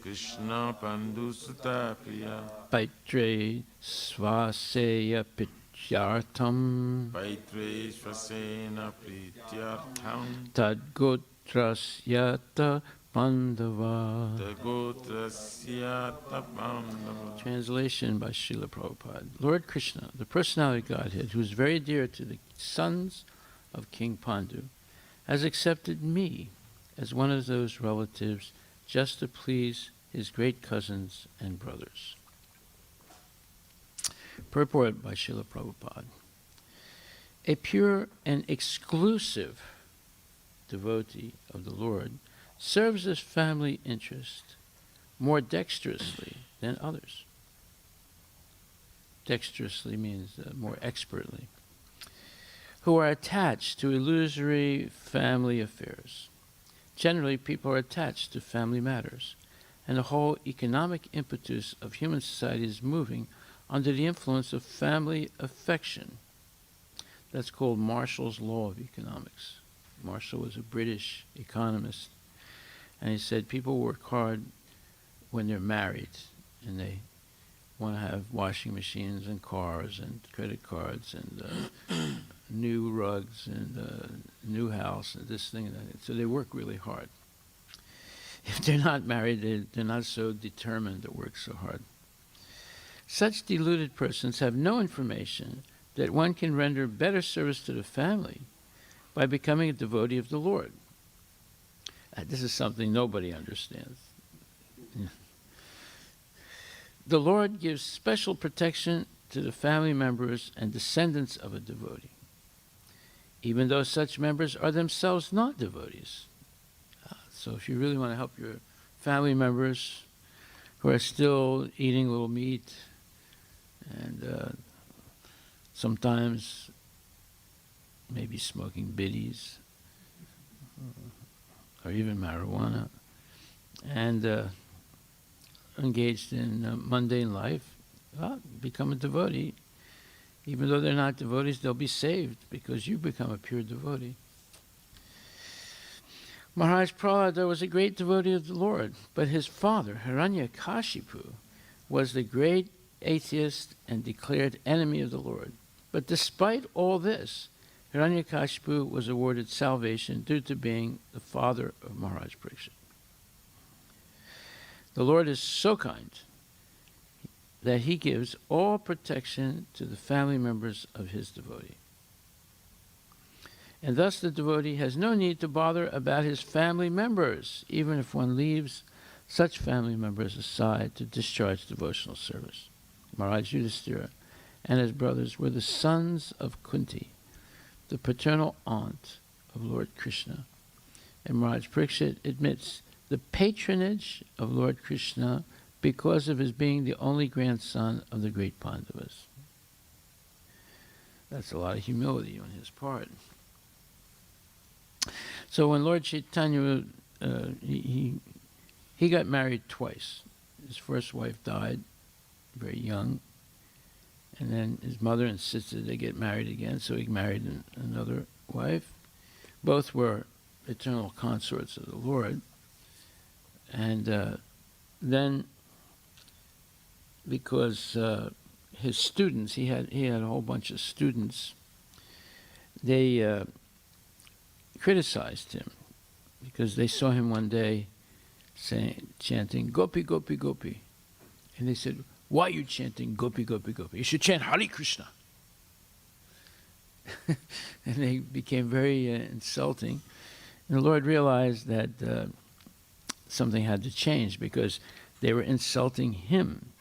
Krishna Pandu Sutta Priya Paitre Svaseya Pityartam Paitre Svasena Prityartham Tadgotrasyata Pandava. Tagotrasya Tapandava. Translation by Srila Prabhupada. Lord Krishna, the personality of Godhead, who is very dear to the sons of King Pandu, has accepted me as one of those relatives just to please his great cousins and brothers. Purport by Srila Prabhupada. A pure and exclusive devotee of the Lord serves his family interest more dexterously than others. Dexterously means more expertly. Who are attached to illusory family affairs. Generally, people are attached to family matters, and the whole economic impetus of human society is moving under the influence of family affection. That's called Marshall's Law of Economics. Marshall was a British economist, and he said people work hard when they're married, and they want to have washing machines and cars and credit cards and new rugs and new house and this thing and that. So they work really hard. If they're not married, they're not so determined to work so hard. Such deluded persons have no information that one can render better service to the family by becoming a devotee of the Lord. This is something nobody understands. The Lord gives special protection to the family members and descendants of a devotee, even though such members are themselves not devotees. So if you really want to help your family members who are still eating a little meat and sometimes maybe smoking biddies or even marijuana and engaged in mundane life, become a devotee. Even though they're not devotees, they'll be saved because you become a pure devotee. Maharaj Prahlada was a great devotee of the Lord, but his father, Hiranyakashipu, was the great atheist and declared enemy of the Lord. But despite all this, Hiranyakashipu was awarded salvation due to being the father of Maharaj Parikshit. The Lord is so kind that he gives all protection to the family members of his devotee. And thus the devotee has no need to bother about his family members, even if one leaves such family members aside to discharge devotional service. Maharaj Yudhishthira and his brothers were the sons of Kunti, the paternal aunt of Lord Krishna. And Maharaj Parikshit admits the patronage of Lord Krishna because of his being the only grandson of the great Pandavas. That's a lot of humility on his part. So when Lord Chaitanya, he got married twice. His first wife died very young, and then his mother insisted they get married again, so he married another wife. Both were eternal consorts of the Lord. And then, because his students, he had a whole bunch of students, they criticized him because they saw him one day chanting Gopi, Gopi, Gopi. And they said, "Why are you chanting Gopi, Gopi, Gopi? You should chant Hare Krishna." And they became very insulting. And the Lord realized that something had to change because they were insulting him.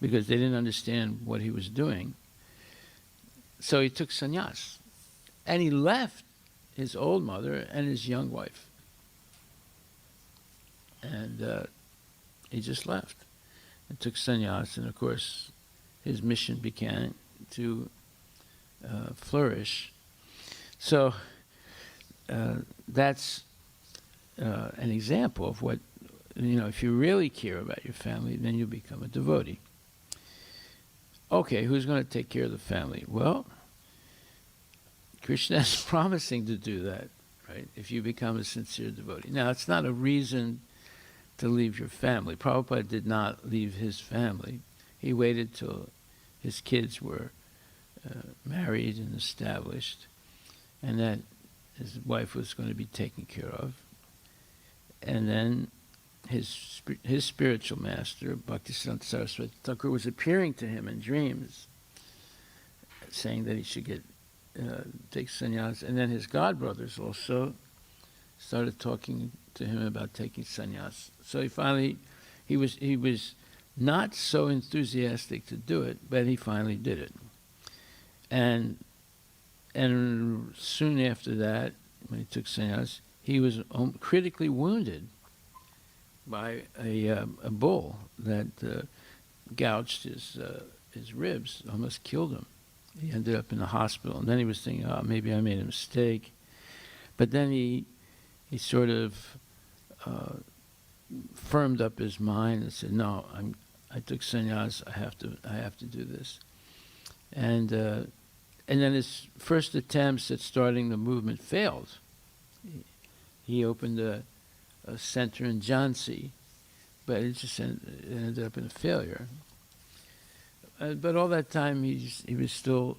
because they didn't understand what he was doing. So he took sannyas, and he left his old mother and his young wife. And he just left and took sannyas, and of course his mission began to flourish. So that's an example of what, if you really care about your family, then you become a devotee. Okay, who's going to take care of the family? Well, Krishna is promising to do that, right? If you become a sincere devotee. Now, it's not a reason to leave your family. Prabhupada did not leave his family. He waited till his kids were married and established, and that his wife was going to be taken care of. And then his spiritual master, Bhaktisiddhanta Saraswati Thakur, was appearing to him in dreams, saying that he should take sannyas. And then his godbrothers also started talking to him about taking sannyas. So he was not so enthusiastic to do it, but he finally did it. And soon after that, when he took sannyas, he was critically wounded by a bull that gouged his ribs, almost killed him. He ended up in the hospital, and then he was thinking, "Oh, maybe I made a mistake." But then he sort of firmed up his mind and said, "No, I took sannyas. I have to do this." And then his first attempts at starting the movement failed. He opened a center in Jhansi, but it just ended up in a failure. But all that time, he was still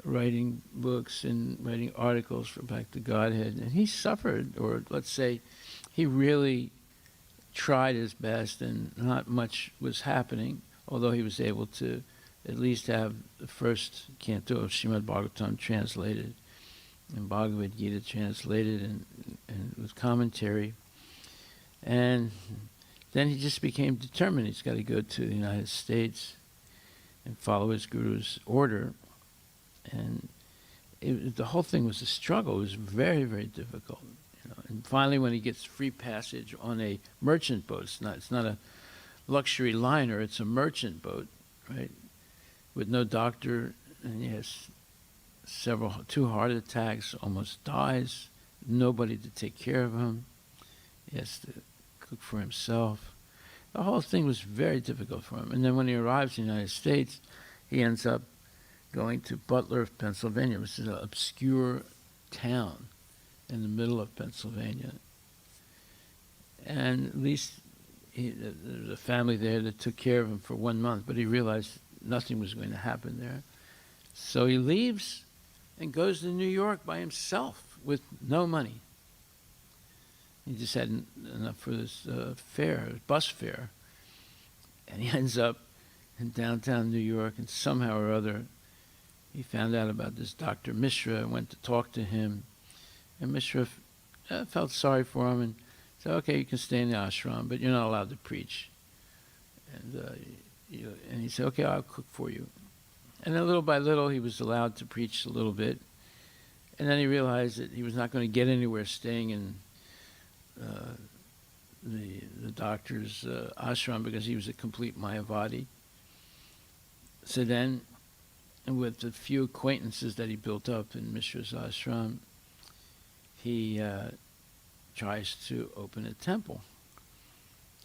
writing books and writing articles for Back to Godhead, and he suffered, or let's say, he really tried his best, and not much was happening, although he was able to at least have the first canto of Srimad Bhagavatam translated, and Bhagavad Gita translated, and with commentary. And then he just became determined. He's got to go to the United States and follow his guru's order. And the whole thing was a struggle. It was very, very difficult. And finally, when he gets free passage on a merchant boat, it's not a luxury liner, it's a merchant boat, right? With no doctor, and he has two heart attacks, almost dies, nobody to take care of him. He has to cook for himself. The whole thing was very difficult for him. And then when he arrives in the United States, he ends up going to Butler, Pennsylvania, which is an obscure town in the middle of Pennsylvania. And at least there was a family there that took care of him for 1 month, but he realized nothing was going to happen there. So he leaves and goes to New York by himself with no money. He just had enough for this bus fare. And he ends up in downtown New York, and somehow or other, he found out about this Dr. Mishra and went to talk to him. And Mishra felt sorry for him and said, "Okay, you can stay in the ashram, but you're not allowed to preach." And he said, "Okay, I'll cook for you." And then little by little, he was allowed to preach a little bit. And then he realized that he was not going to get anywhere staying in the doctor's ashram, because he was a complete Mayavadi. So then, with the few acquaintances that he built up in Mishra's ashram, he tries to open a temple.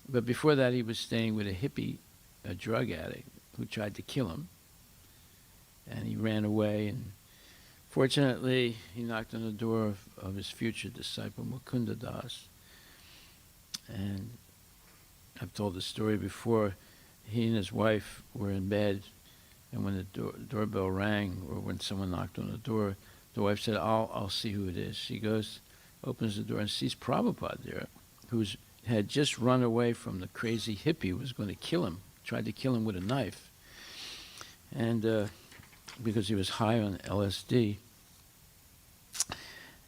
But before that, he was staying with a hippie, a drug addict, who tried to kill him. And he ran away, and fortunately, he knocked on the door of his future disciple, Mukunda Das. And I've told the story before. He and his wife were in bed, and when the doorbell rang, or when someone knocked on the door, the wife said, I'll see who it is. She goes, opens the door, and sees Prabhupada there, who had just run away from the crazy hippie who was going to kill him, tried to kill him with a knife. And because he was high on LSD.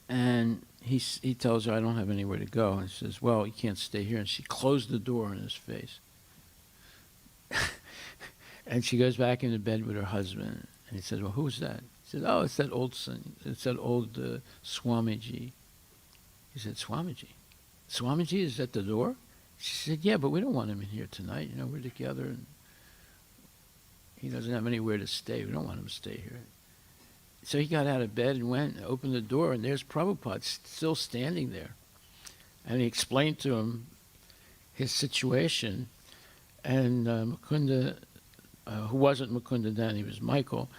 And he tells her, "I don't have anywhere to go." And she says, "Well, you can't stay here." And she closed the door in his face. And she goes back into bed with her husband. And he says, well, who's that? He said, oh, it's that old son. It's that old Swamiji. He said, Swamiji? Swamiji is at the door? She said, yeah, but we don't want him in here tonight. You know, we're together and he doesn't have anywhere to stay. We don't want him to stay here. So he got out of bed and went and opened the door, and there's Prabhupada still standing there. And he explained to him his situation. And Mukunda, who wasn't Mukunda then, he was Michael.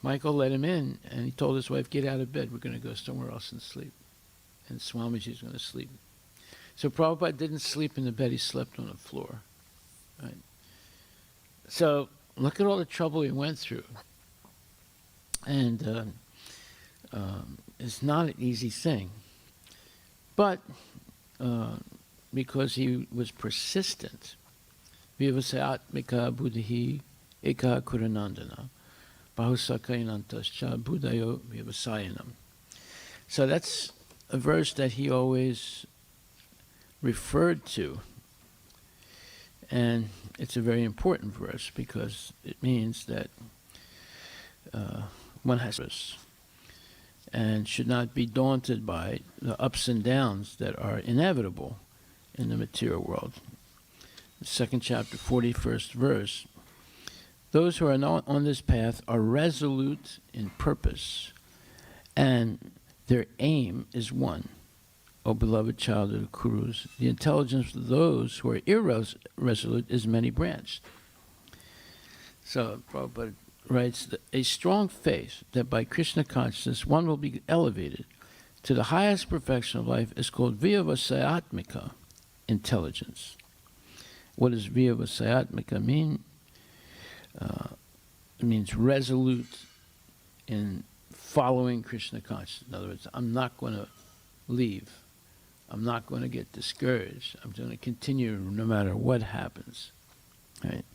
Michael let him in, and he told his wife, get out of bed. We're going to go somewhere else and sleep. And Swamiji's going to sleep. So Prabhupada didn't sleep in the bed. He slept on the floor. Right? So look at all the trouble he went through. And it's not an easy thing. But because he was persistent, Vivasayatmika buddhi eka kuranandana bahusakayanantascha buddhayo vivasayanam. So that's a verse that he always referred to. And it's a very important verse because it means that one has this and should not be daunted by the ups and downs that are inevitable in the material world. The second chapter, 41st verse. Those who are not on this path are resolute in purpose, and their aim is one. O beloved child of the Kurus, the intelligence of those who are irresolute is many-branched. So Prabhupada writes that a strong faith that by Krishna consciousness one will be elevated to the highest perfection of life is called Vyavasayatmika intelligence. What does Vyavasayatmika mean? It means resolute in following Krishna consciousness. In other words, I'm not going to leave. I'm not going to get discouraged. I'm going to continue no matter what happens. Right?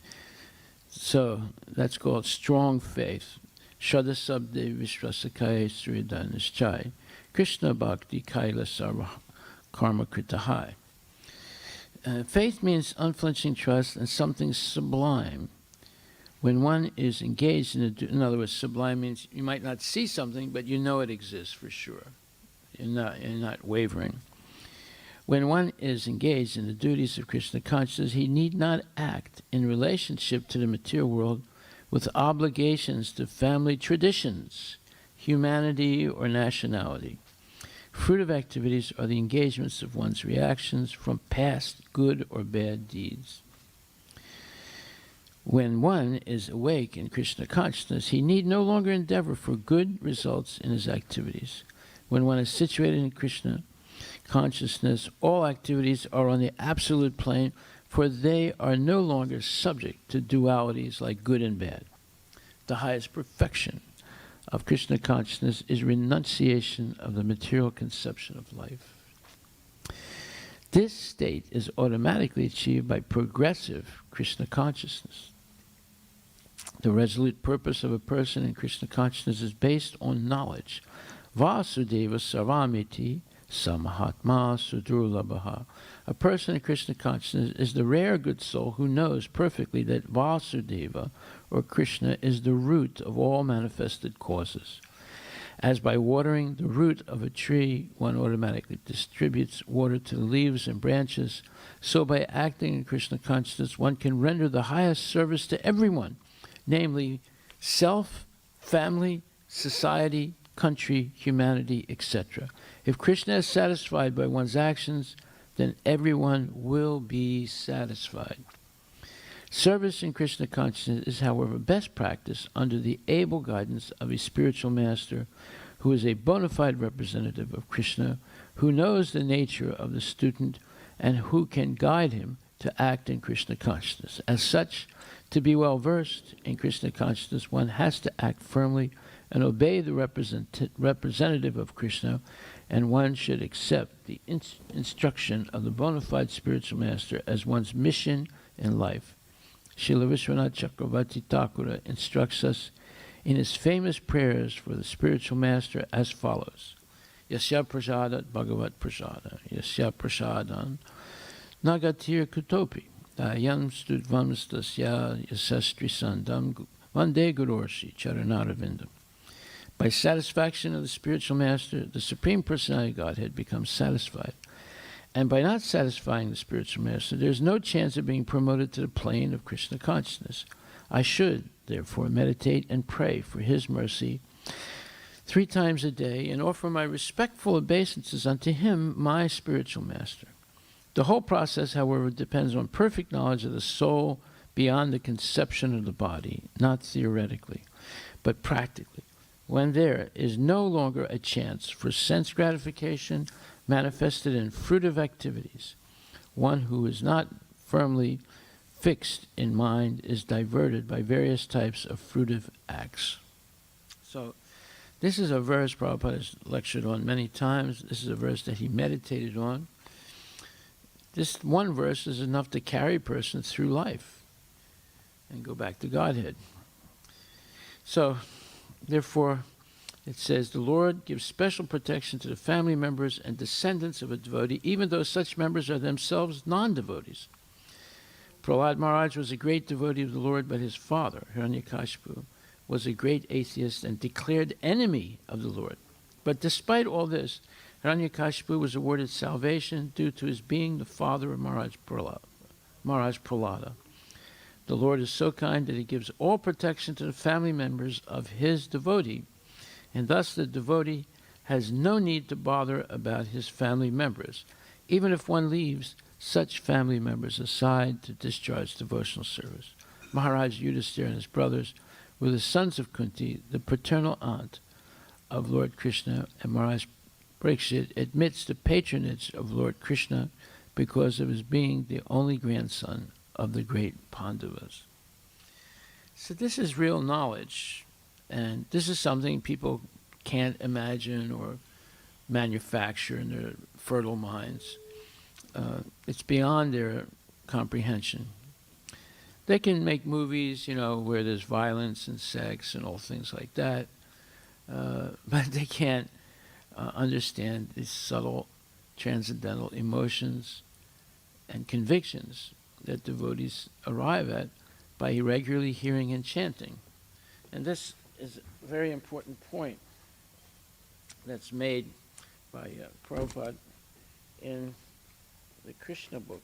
So that's called strong faith. Shraddha sabde vishwasakaya srida nischai. Krishna bhakti kaila sarva karma kritahai. Faith means unflinching trust and something sublime. When one is engaged in other words, sublime means you might not see something, but you know it exists for sure. You're not wavering. When one is engaged in the duties of Krishna consciousness, he need not act in relationship to the material world with obligations to family traditions, humanity, or nationality. Fruitive activities are the engagements of one's reactions from past good or bad deeds. When one is awake in Krishna consciousness, he need no longer endeavor for good results in his activities. When one is situated in Krishna consciousness, all activities are on the absolute plane, for they are no longer subject to dualities like good and bad. The highest perfection of Krishna consciousness is renunciation of the material conception of life. This state is automatically achieved by progressive Krishna consciousness. The resolute purpose of a person in Krishna consciousness is based on knowledge. Vasudeva Sarvamiti Samahatma Sudurlabhaha. A person in Krishna consciousness is the rare good soul who knows perfectly that Vasudeva, or Krishna, is the root of all manifested causes. As by watering the root of a tree, one automatically distributes water to the leaves and branches, so by acting in Krishna consciousness, one can render the highest service to everyone, namely self, family, society, country, humanity, etc. If Krishna is satisfied by one's actions, then everyone will be satisfied. Service in Krishna consciousness is, however, best practice under the able guidance of a spiritual master who is a bona fide representative of Krishna, who knows the nature of the student, and who can guide him to act in Krishna consciousness. As such, to be well versed in Krishna consciousness, one has to act firmly and obey the representative of Krishna, and one should accept the instruction of the bona fide spiritual master as one's mission in life. Srila Vishwanath Chakravarti Thakura instructs us in his famous prayers for the spiritual master as follows. Yasya prasadat bhagavat prasada, yasya prasadan nagatir kutopi, Dayam studvamstasya yasastri sandam vande gurorshi charanarvindam. By satisfaction of the spiritual master, the Supreme Personality of Godhead becomes satisfied. And by not satisfying the spiritual master, there is no chance of being promoted to the plane of Krishna consciousness. I should, therefore, meditate and pray for his mercy 3 times a day and offer my respectful obeisances unto him, my spiritual master. The whole process, however, depends on perfect knowledge of the soul beyond the conception of the body, not theoretically, but practically, when there is no longer a chance for sense gratification manifested in fruitive activities. One who is not firmly fixed in mind is diverted by various types of fruitive acts. So, this is a verse Prabhupada has lectured on many times. This is a verse that he meditated on. This one verse is enough to carry a person through life and go back to Godhead. So, therefore, it says, the Lord gives special protection to the family members and descendants of a devotee, even though such members are themselves non-devotees. Prahlad Maharaj was a great devotee of the Lord, but his father, Hiranyakashipu, was a great atheist and declared enemy of the Lord. But despite all this, Hiranyakashipu was awarded salvation due to his being the father of Maharaj Prahlada. The Lord is so kind that he gives all protection to the family members of his devotee, and thus the devotee has no need to bother about his family members, even if one leaves such family members aside to discharge devotional service. Maharaj Yudhisthira and his brothers were the sons of Kunti, the paternal aunt of Lord Krishna, and Maharaj Parikshit admits the patronage of Lord Krishna because of his being the only grandson of the great Pandavas. So this is real knowledge, and this is something people can't imagine or manufacture in their fertile minds. It's beyond their comprehension. They can make movies, where there's violence and sex and all things like that, but they can't understand these subtle, transcendental emotions and convictions that devotees arrive at by regularly hearing and chanting. And this is a very important point that's made by Prabhupada in the Krishna book.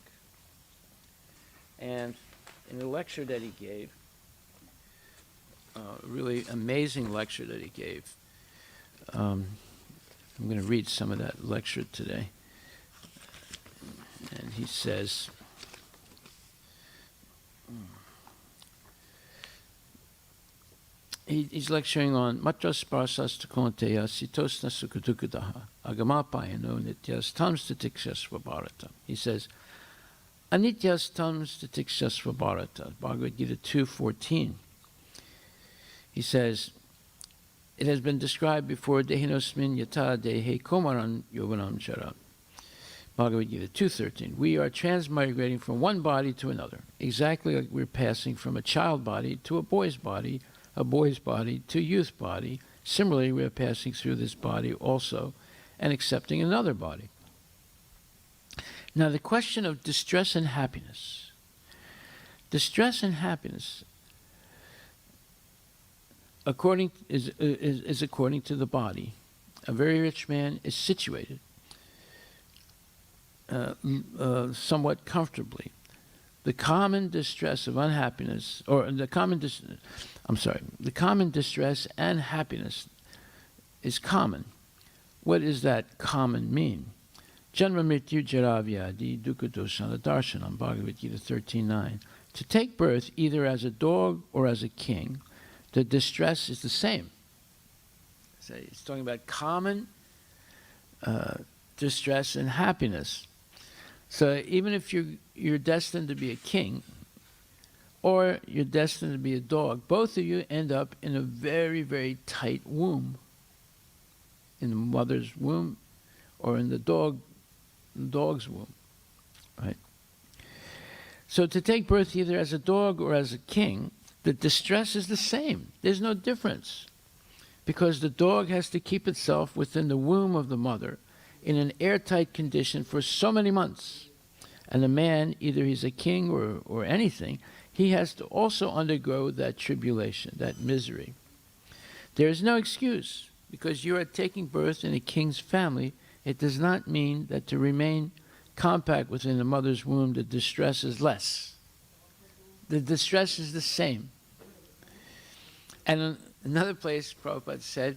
And in the lecture that he gave, a really amazing lecture that he gave, I'm going to read some of that lecture today. And he says, he's lecturing on Matras Prasas Konteya Sitosna Sukudukudaha Agamapayano Nityas Tamstatiksasva Bharata. He says, Anityas Tamstatiksasva Bharata, Bhagavad Gita 2:14. He says, it has been described before, Dehinosmin Yata Dehe Komaran Yovanam Chara. Bhagavad Gita 2:13. We are transmigrating from one body to another, exactly like we're passing from a child body to a boy's body to youth body. Similarly, we are passing through this body also and accepting another body. Now, the question of distress and happiness. Distress and happiness is according to the body. A very rich man is situated somewhat comfortably. The common distress of unhappiness, the common distress and happiness is common. What does that common mean? Janma mrityu jara vyadi dukkha dosana darshanam, Bhagavad Gita 13:9. To take birth either as a dog or as a king, the distress is the same. So it's talking about common distress and happiness. So even if you're destined to be a king or you're destined to be a dog, both of you end up in a very, very tight womb, in the mother's womb or in the dog's womb, right? So to take birth either as a dog or as a king, the distress is the same. There's no difference, because the dog has to keep itself within the womb of the mother in an airtight condition for so many months. And the man, either he's a king or anything, he has to also undergo that tribulation, that misery. There is no excuse, because you are taking birth in a king's family. It does not mean that to remain compact within the mother's womb, the distress is less. The distress is the same. And in another place, Prabhupada said,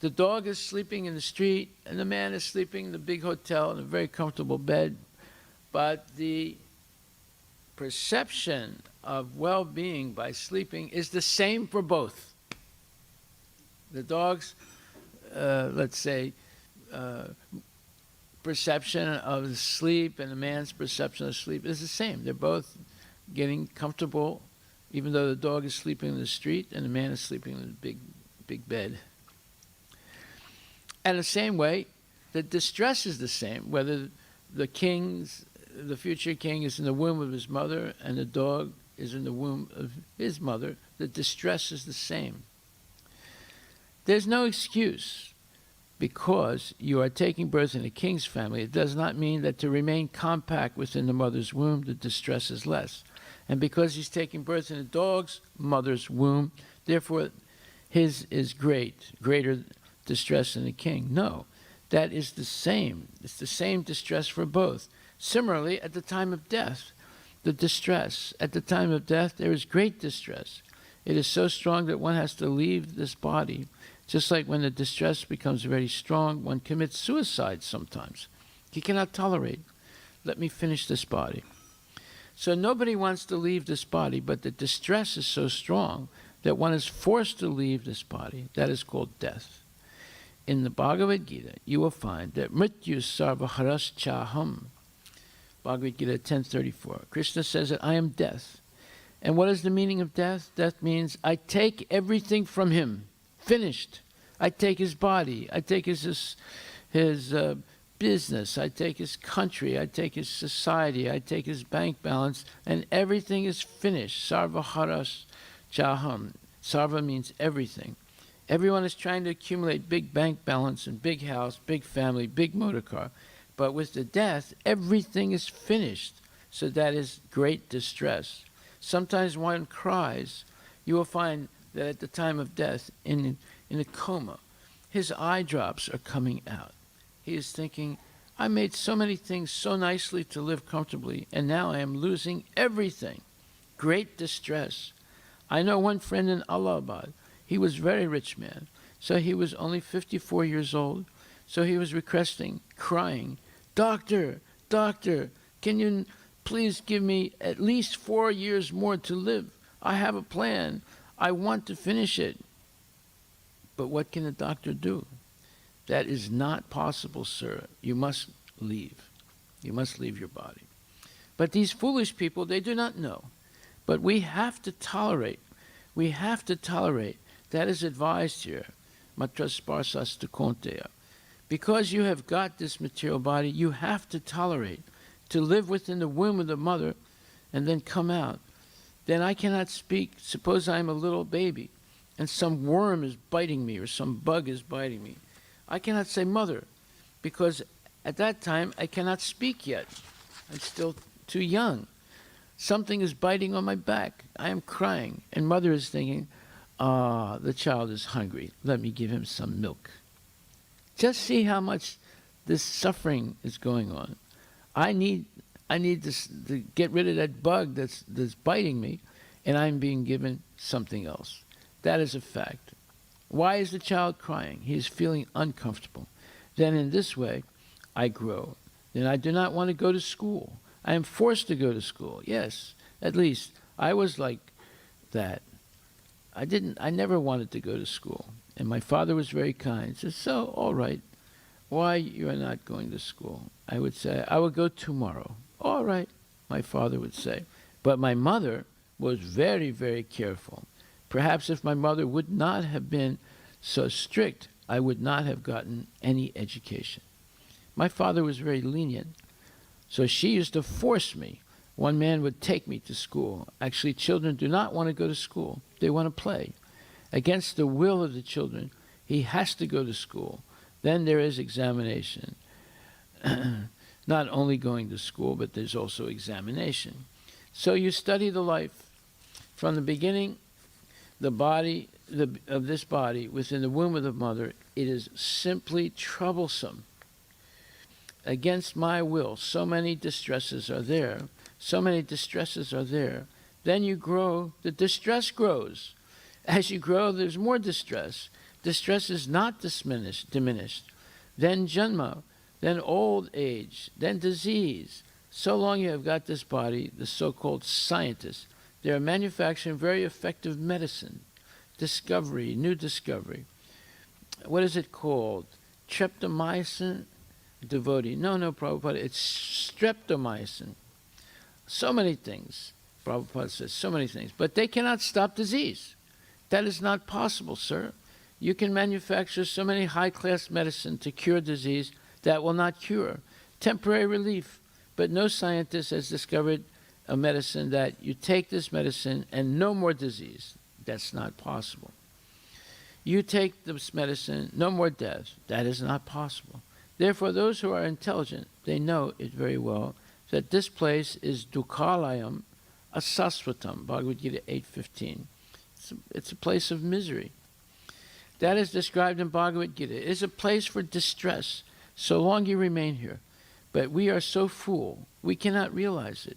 the dog is sleeping in the street, and the man is sleeping in the big hotel in a very comfortable bed, but the perception of well-being by sleeping is the same for both. The dog's, let's say, perception of sleep and the man's perception of sleep is the same. They're both getting comfortable, even though the dog is sleeping in the street and the man is sleeping in the big bed. And the same way, the distress is the same, whether the future king is in the womb of his mother and the dog is in the womb of his mother, the distress is the same. There's no excuse. Because you are taking birth in a king's family, it does not mean that to remain compact within the mother's womb, the distress is less. And because he's taking birth in a dog's mother's womb, therefore his is greater distress than the king. No, that is the same. It's the same distress for both. Similarly, at the time of death, the distress. At the time of death, there is great distress. It is so strong that one has to leave this body. Just like when the distress becomes very strong, one commits suicide sometimes. He cannot tolerate. Let me finish this body. So nobody wants to leave this body, but the distress is so strong that one is forced to leave this body. That is called death. In the Bhagavad Gita, you will find that Mrityu Sarvaharas Chaham. Bhagavad Gita 10:34. Krishna says that I am death. And what is the meaning of death? Death means I take everything from him. Finished. I take his body. I take his business. I take his country. I take his society. I take his bank balance, and everything is finished. Sarvaharas Chaham. Sarva means everything. Everyone is trying to accumulate big bank balance and big house, big family, big motor car. But with the death, everything is finished. So that is great distress. Sometimes one cries. You will find that at the time of death, in a coma, his eye drops are coming out. He is thinking, I made so many things so nicely to live comfortably, and now I am losing everything. Great distress. I know one friend in Allahabad. He was a very rich man. So he was only 54 years old. So he was requesting, crying, Doctor, can you please give me at least 4 years more to live? I have a plan. I want to finish it. But what can a doctor do? That is not possible, sir. You must leave. You must leave your body. But these foolish people, they do not know. But we have to tolerate. We have to tolerate. That is advised here. Matras sparsas tu konteya. Because you have got this material body, you have to tolerate. To live within the womb of the mother and then come out. Then I cannot speak. Suppose I'm a little baby and some worm is biting me or some bug is biting me. I cannot say mother because at that time I cannot speak yet. I'm still too young. Something is biting on my back. I am crying. And mother is thinking, the child is hungry. Let me give him some milk. Just see how much this suffering is going on. I need this to get rid of that bug that's biting me, and I'm being given something else. That is a fact. Why is the child crying? He is feeling uncomfortable. Then in this way, I grow. Then I do not want to go to school. I am forced to go to school. Yes, at least I was like that. I never wanted to go to school. And my father was very kind. He said, so, all right, why you are not going to school? I would say, I will go tomorrow. All right, my father would say. But my mother was very, very careful. Perhaps if my mother would not have been so strict, I would not have gotten any education. My father was very lenient. So she used to force me. One man would take me to school. Actually, children do not want to go to school. They want to play. Against the will of the children, he has to go to school. Then there is examination. not only going to school, but there's also examination. So you study the life from the beginning, the body of this body within the womb of the mother. It is simply troublesome. Against my will, so many distresses are there. So many distresses are there. Then you grow, the distress grows. As you grow, there's more distress. Distress is not diminished. Then janma, then old age, then disease. So long you have got this body, the so-called scientists, they are manufacturing very effective medicine, discovery, new discovery. What is it called? Streptomycin? Devotee. No, Prabhupada, it's streptomycin. So many things. Prabhupada says so many things. But they cannot stop disease. That is not possible, sir. You can manufacture so many high-class medicine to cure disease that will not cure. Temporary relief. But no scientist has discovered a medicine that you take this medicine and no more disease. That's not possible. You take this medicine, no more death. That is not possible. Therefore, those who are intelligent, they know it very well, that this place is Dukhalayam Asasvatam, Bhagavad Gita 8:15. It's a place of misery. That is described in Bhagavad Gita. It is a place for distress, so long you remain here. But we are so full, we cannot realize it.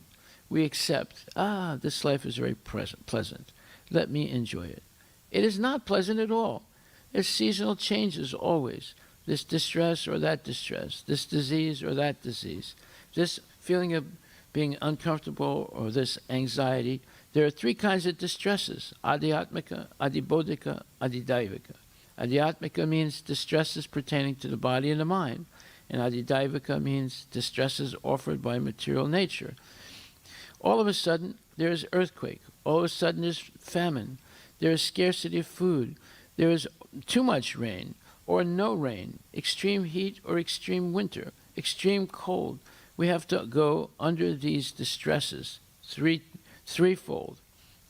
We accept, this life is very pleasant. Let me enjoy it. It is not pleasant at all. There's seasonal changes always. This distress or that distress, this disease or that disease, this feeling of being uncomfortable or this anxiety. There are three kinds of distresses: adhyatmika, adhibodhika, adhidaivika. Adhyatmika means distresses pertaining to the body and the mind, and adhidaivika means distresses offered by material nature. All of a sudden, there is earthquake. All of a sudden, there's famine. There is scarcity of food. There is too much rain or no rain, extreme heat or extreme winter, extreme cold. We have to go under these distresses, threefold.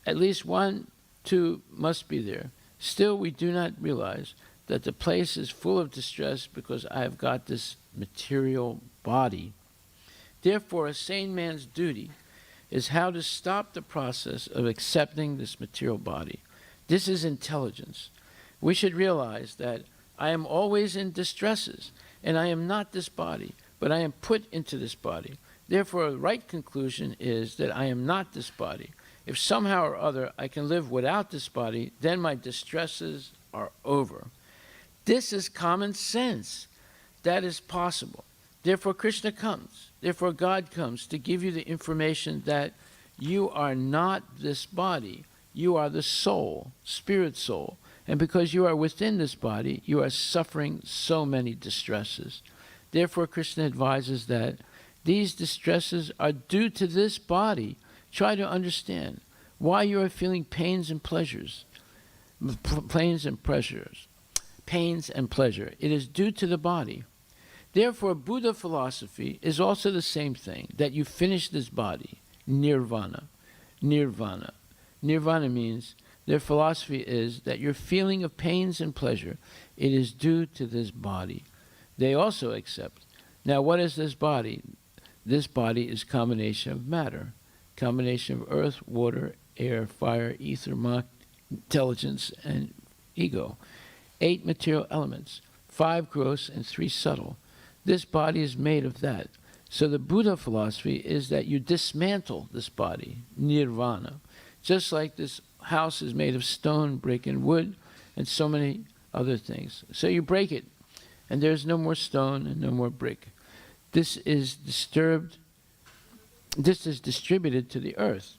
At least 1, 2 must be there. Still, we do not realize that the place is full of distress because I have got this material body. Therefore, a sane man's duty is how to stop the process of accepting this material body. This is intelligence. We should realize that I am always in distresses, and I am not this body, but I am put into this body. Therefore, the right conclusion is that I am not this body. If somehow or other I can live without this body, then my distresses are over. This is common sense. That is possible. Therefore, Krishna comes. Therefore, God comes to give you the information that you are not this body. You are the soul, spirit soul. And because you are within this body, you are suffering so many distresses. Therefore, Krishna advises that these distresses are due to this body. Try to understand why you are feeling pains and pleasures. Pains and pleasures. Pains and pleasure. It is due to the body. Therefore, Buddha philosophy is also the same thing, that you finish this body. Nirvana. Nirvana. Nirvana means their philosophy is that your feeling of pains and pleasure, it is due to this body. They also accept. Now, what is this body? This body is combination of matter, combination of earth, water, air, fire, ether, intelligence, and ego. 8 material elements, 5 gross and 3 subtle. This body is made of that. So the Buddha philosophy is that you dismantle this body, nirvana. Just like this house is made of stone, brick, and wood, and so many other things. So you break it, and there's no more stone and no more brick. This is disturbed. This is distributed to the earth.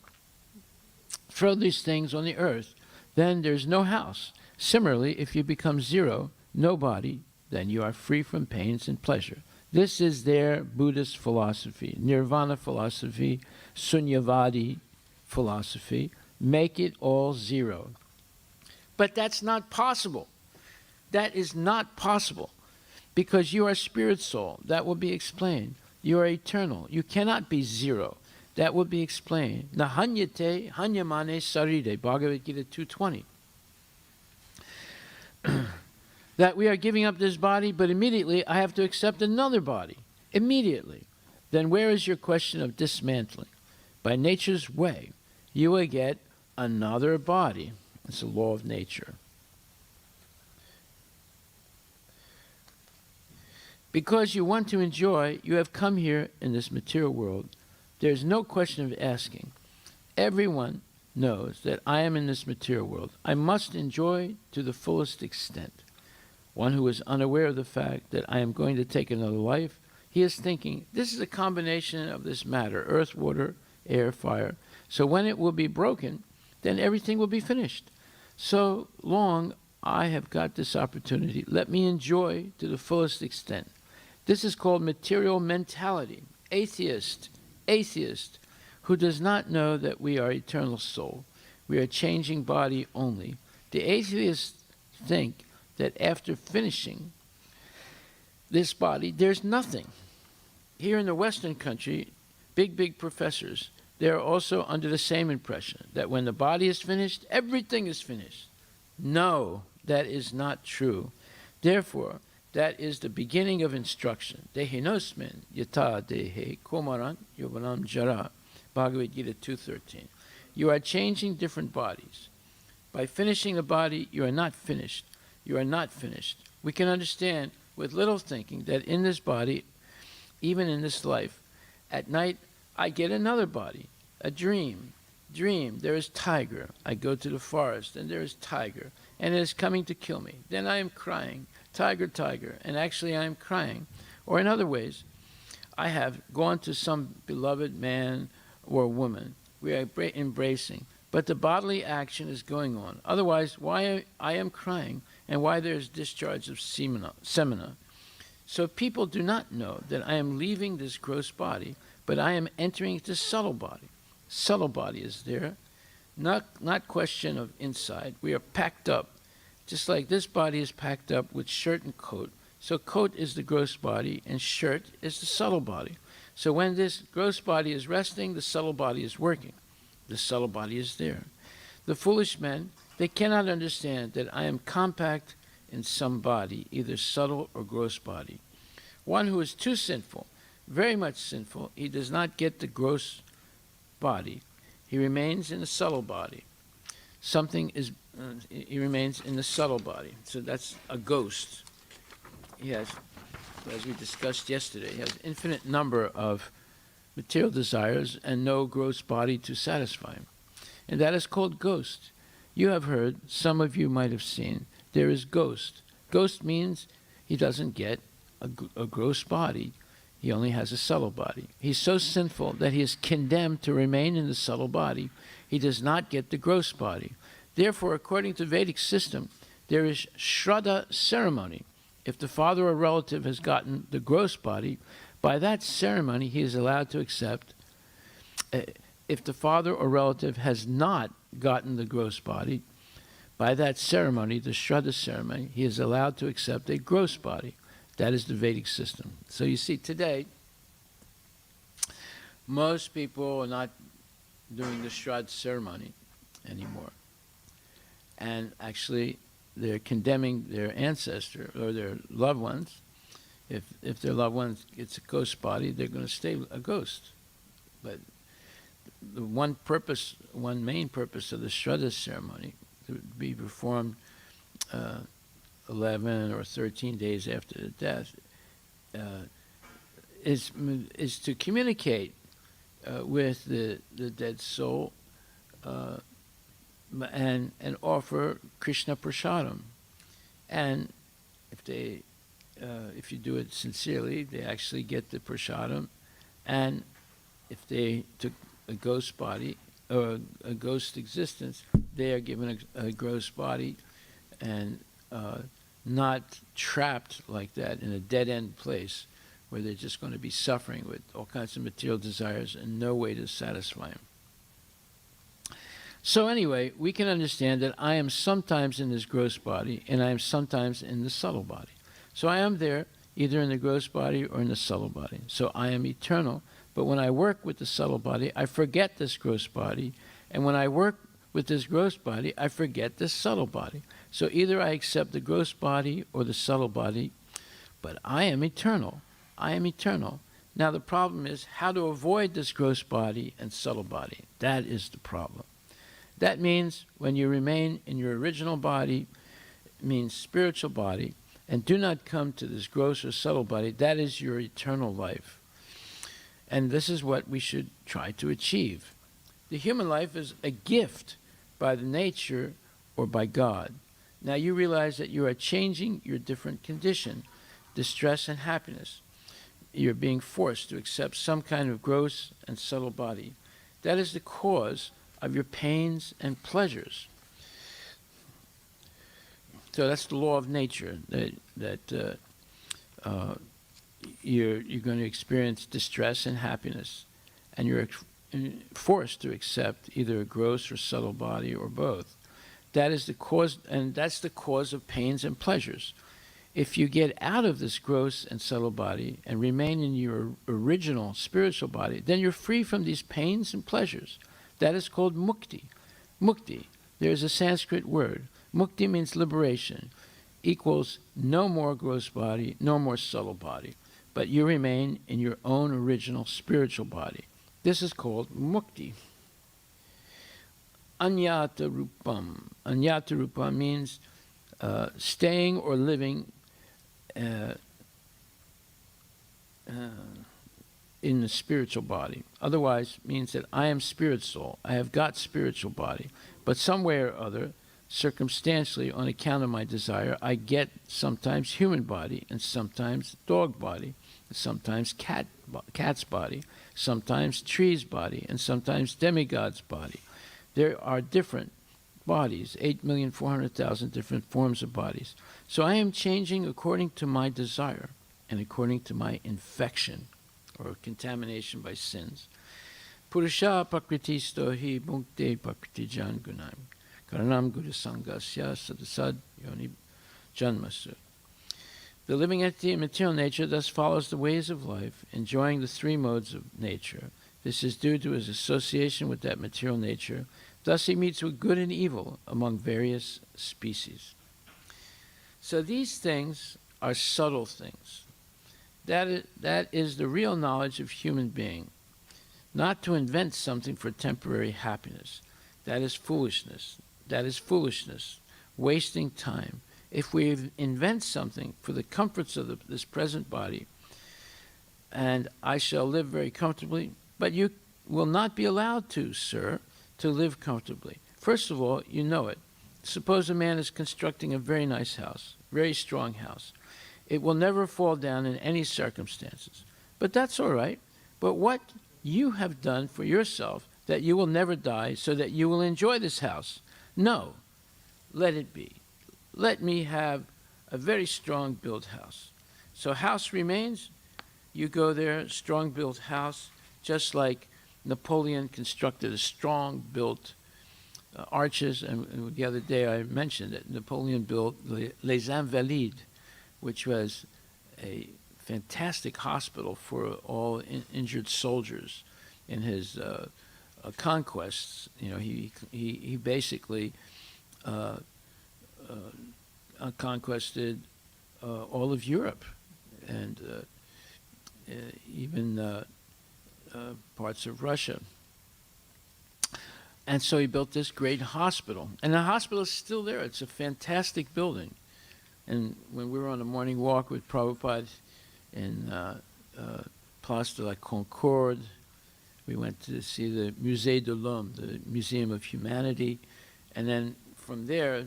Throw these things on the earth, then there's no house. Similarly, if you become zero, no body, then you are free from pains and pleasure. This is their Buddhist philosophy, Nirvana philosophy, Sunyavadi philosophy. Make it all zero. But that's not possible. That is not possible. Because you are spirit soul. That will be explained. You are eternal. You cannot be zero. That will be explained. Nahanyate hanyamane saride, Bhagavad Gita 2:20. That we are giving up this body, but immediately I have to accept another body. Immediately. then where is your question of dismantling? By nature's way, you will get another body. It's a law of nature. Because you want to enjoy, you have come here in this material world. There's no question of asking. Everyone knows that I am in this material world. I must enjoy to the fullest extent. One who is unaware of the fact that I am going to take another life, he is thinking, this is a combination of this matter, earth, water, air, fire. So when it will be broken, then everything will be finished. So long I have got this opportunity. Let me enjoy to the fullest extent. This is called material mentality. Atheist, who does not know that we are eternal soul. We are changing body only. The atheists think that after finishing this body, there's nothing. Here in the Western country, big professors, they're also under the same impression that when the body is finished, everything is finished. No, that is not true. Therefore, that is the beginning of instruction. Dehinosmin yata dehe komaran yovanam jara. Bhagavad Gita 2:13. You are changing different bodies. By finishing the body, you are not finished. You are not finished. We can understand with little thinking that in this body, even in this life, at night I get another body, a dream. There is tiger. I go to the forest and there is tiger and it is coming to kill me. Then I am crying, tiger, and actually I am crying. Or in other ways, I have gone to some beloved man or woman. We are embracing, but the bodily action is going on. Otherwise, why I am crying and why there is discharge of semina. So people do not know that I am leaving this gross body, but I am entering the subtle body. Subtle body is there, not question of inside. We are packed up, just like this body is packed up with shirt and coat. So coat is the gross body and shirt is the subtle body. So when this gross body is resting, the subtle body is working. The subtle body is there. The foolish men, they cannot understand that I am compact in some body, either subtle or gross body. One who is too sinful, very much sinful, he does not get the gross body. He remains in the subtle body. He remains in the subtle body. So that's a ghost. He has, as we discussed yesterday, he has an infinite number of material desires and no gross body to satisfy him. And that is called ghost. You have heard, some of you might have seen, there is ghost. Ghost means he doesn't get a gross body. He only has a subtle body. He's so sinful that he is condemned to remain in the subtle body. He does not get the gross body. Therefore, according to Vedic system, there is Shraddha ceremony. If the father or relative has gotten the gross body, by that ceremony he is allowed to accept. If the father or relative has not gotten the gross body, by that ceremony, the Shraddha ceremony, he is allowed to accept a gross body. That is the Vedic system. So you see, today, most people are not doing the Shraddha ceremony anymore. And actually, they're condemning their ancestor or their loved ones. If their loved one gets a ghost body, they're going to stay a ghost. But the one main purpose of the Shraddha ceremony, to be performed 11 or 13 days after the death, is to communicate with the dead soul and offer Krishna prasadam. And if you do it sincerely, they actually get the prasadam. And if they took a ghost body or a ghost existence, they are given a gross body and not trapped like that in a dead-end place where they're just going to be suffering with all kinds of material desires and no way to satisfy them. So anyway, we can understand that I am sometimes in this gross body and I am sometimes in the subtle body. So I am there either in the gross body or in the subtle body. So I am eternal, but when I work with the subtle body, I forget this gross body, and when I work with this gross body, I forget this subtle body. So either I accept the gross body or the subtle body, but I am eternal. I am eternal. Now the problem is how to avoid this gross body and subtle body. That is the problem. That means when you remain in your original body, means spiritual body, and do not come to this gross or subtle body, that is your eternal life. And this is what we should try to achieve. The human life is a gift by the nature or by God. Now you realize that you are changing your different condition, distress and happiness. You're being forced to accept some kind of gross and subtle body. That is the cause of your pains and pleasures. So that's the law of nature, that you're going to experience distress and happiness, and you're forced to accept either a gross or subtle body or both. That is the cause, and that's the cause of pains and pleasures. If you get out of this gross and subtle body and remain in your original spiritual body, then you're free from these pains and pleasures. That is called mukti. Mukti, there's a Sanskrit word. Mukti means liberation, equals no more gross body, no more subtle body, but you remain in your own original spiritual body. This is called mukti. Anyata rupam. Anyata rupam means staying or living in the spiritual body. Otherwise means that I am spirit soul. I have got spiritual body. But some way or other, circumstantially, on account of my desire, I get sometimes human body and sometimes dog body, sometimes cat's body, sometimes tree's body, and sometimes demigod's body. There are different bodies, 8,400,000 different forms of bodies. So I am changing according to my desire and according to my infection or contamination by sins. Purusha prakritisto hi mukte prakritijan gunam karanam guru sangasya sadasad yoni janmasu. The living entity in material nature thus follows the ways of life, enjoying the three modes of nature. This is due to his association with that material nature. Thus he meets with good and evil among various species. So these things are subtle things. That is the real knowledge of human being. Not to invent something for temporary happiness. That is foolishness. That is foolishness. Wasting time. If we invent something for the comforts of this present body, and I shall live very comfortably, but you will not be allowed to, sir, to live comfortably. First of all, you know it. Suppose a man is constructing a very nice house, very strong house. It will never fall down in any circumstances. But that's all right. But what you have done for yourself that you will never die so that you will enjoy this house? No, let it be. Let me have a very strong built house. So house remains, you go there, strong built house, just like Napoleon constructed a strong built arches, and the other day I mentioned that Napoleon built Les Invalides, which was a fantastic hospital for all injured soldiers in his conquests. You know, he basically conquested all of Europe and even parts of Russia. And so he built this great hospital. And the hospital is still there. It's a fantastic building. And when we were on a morning walk with Prabhupada in Place de la Concorde, we went to see the Musée de l'Homme, the Museum of Humanity. And then from there,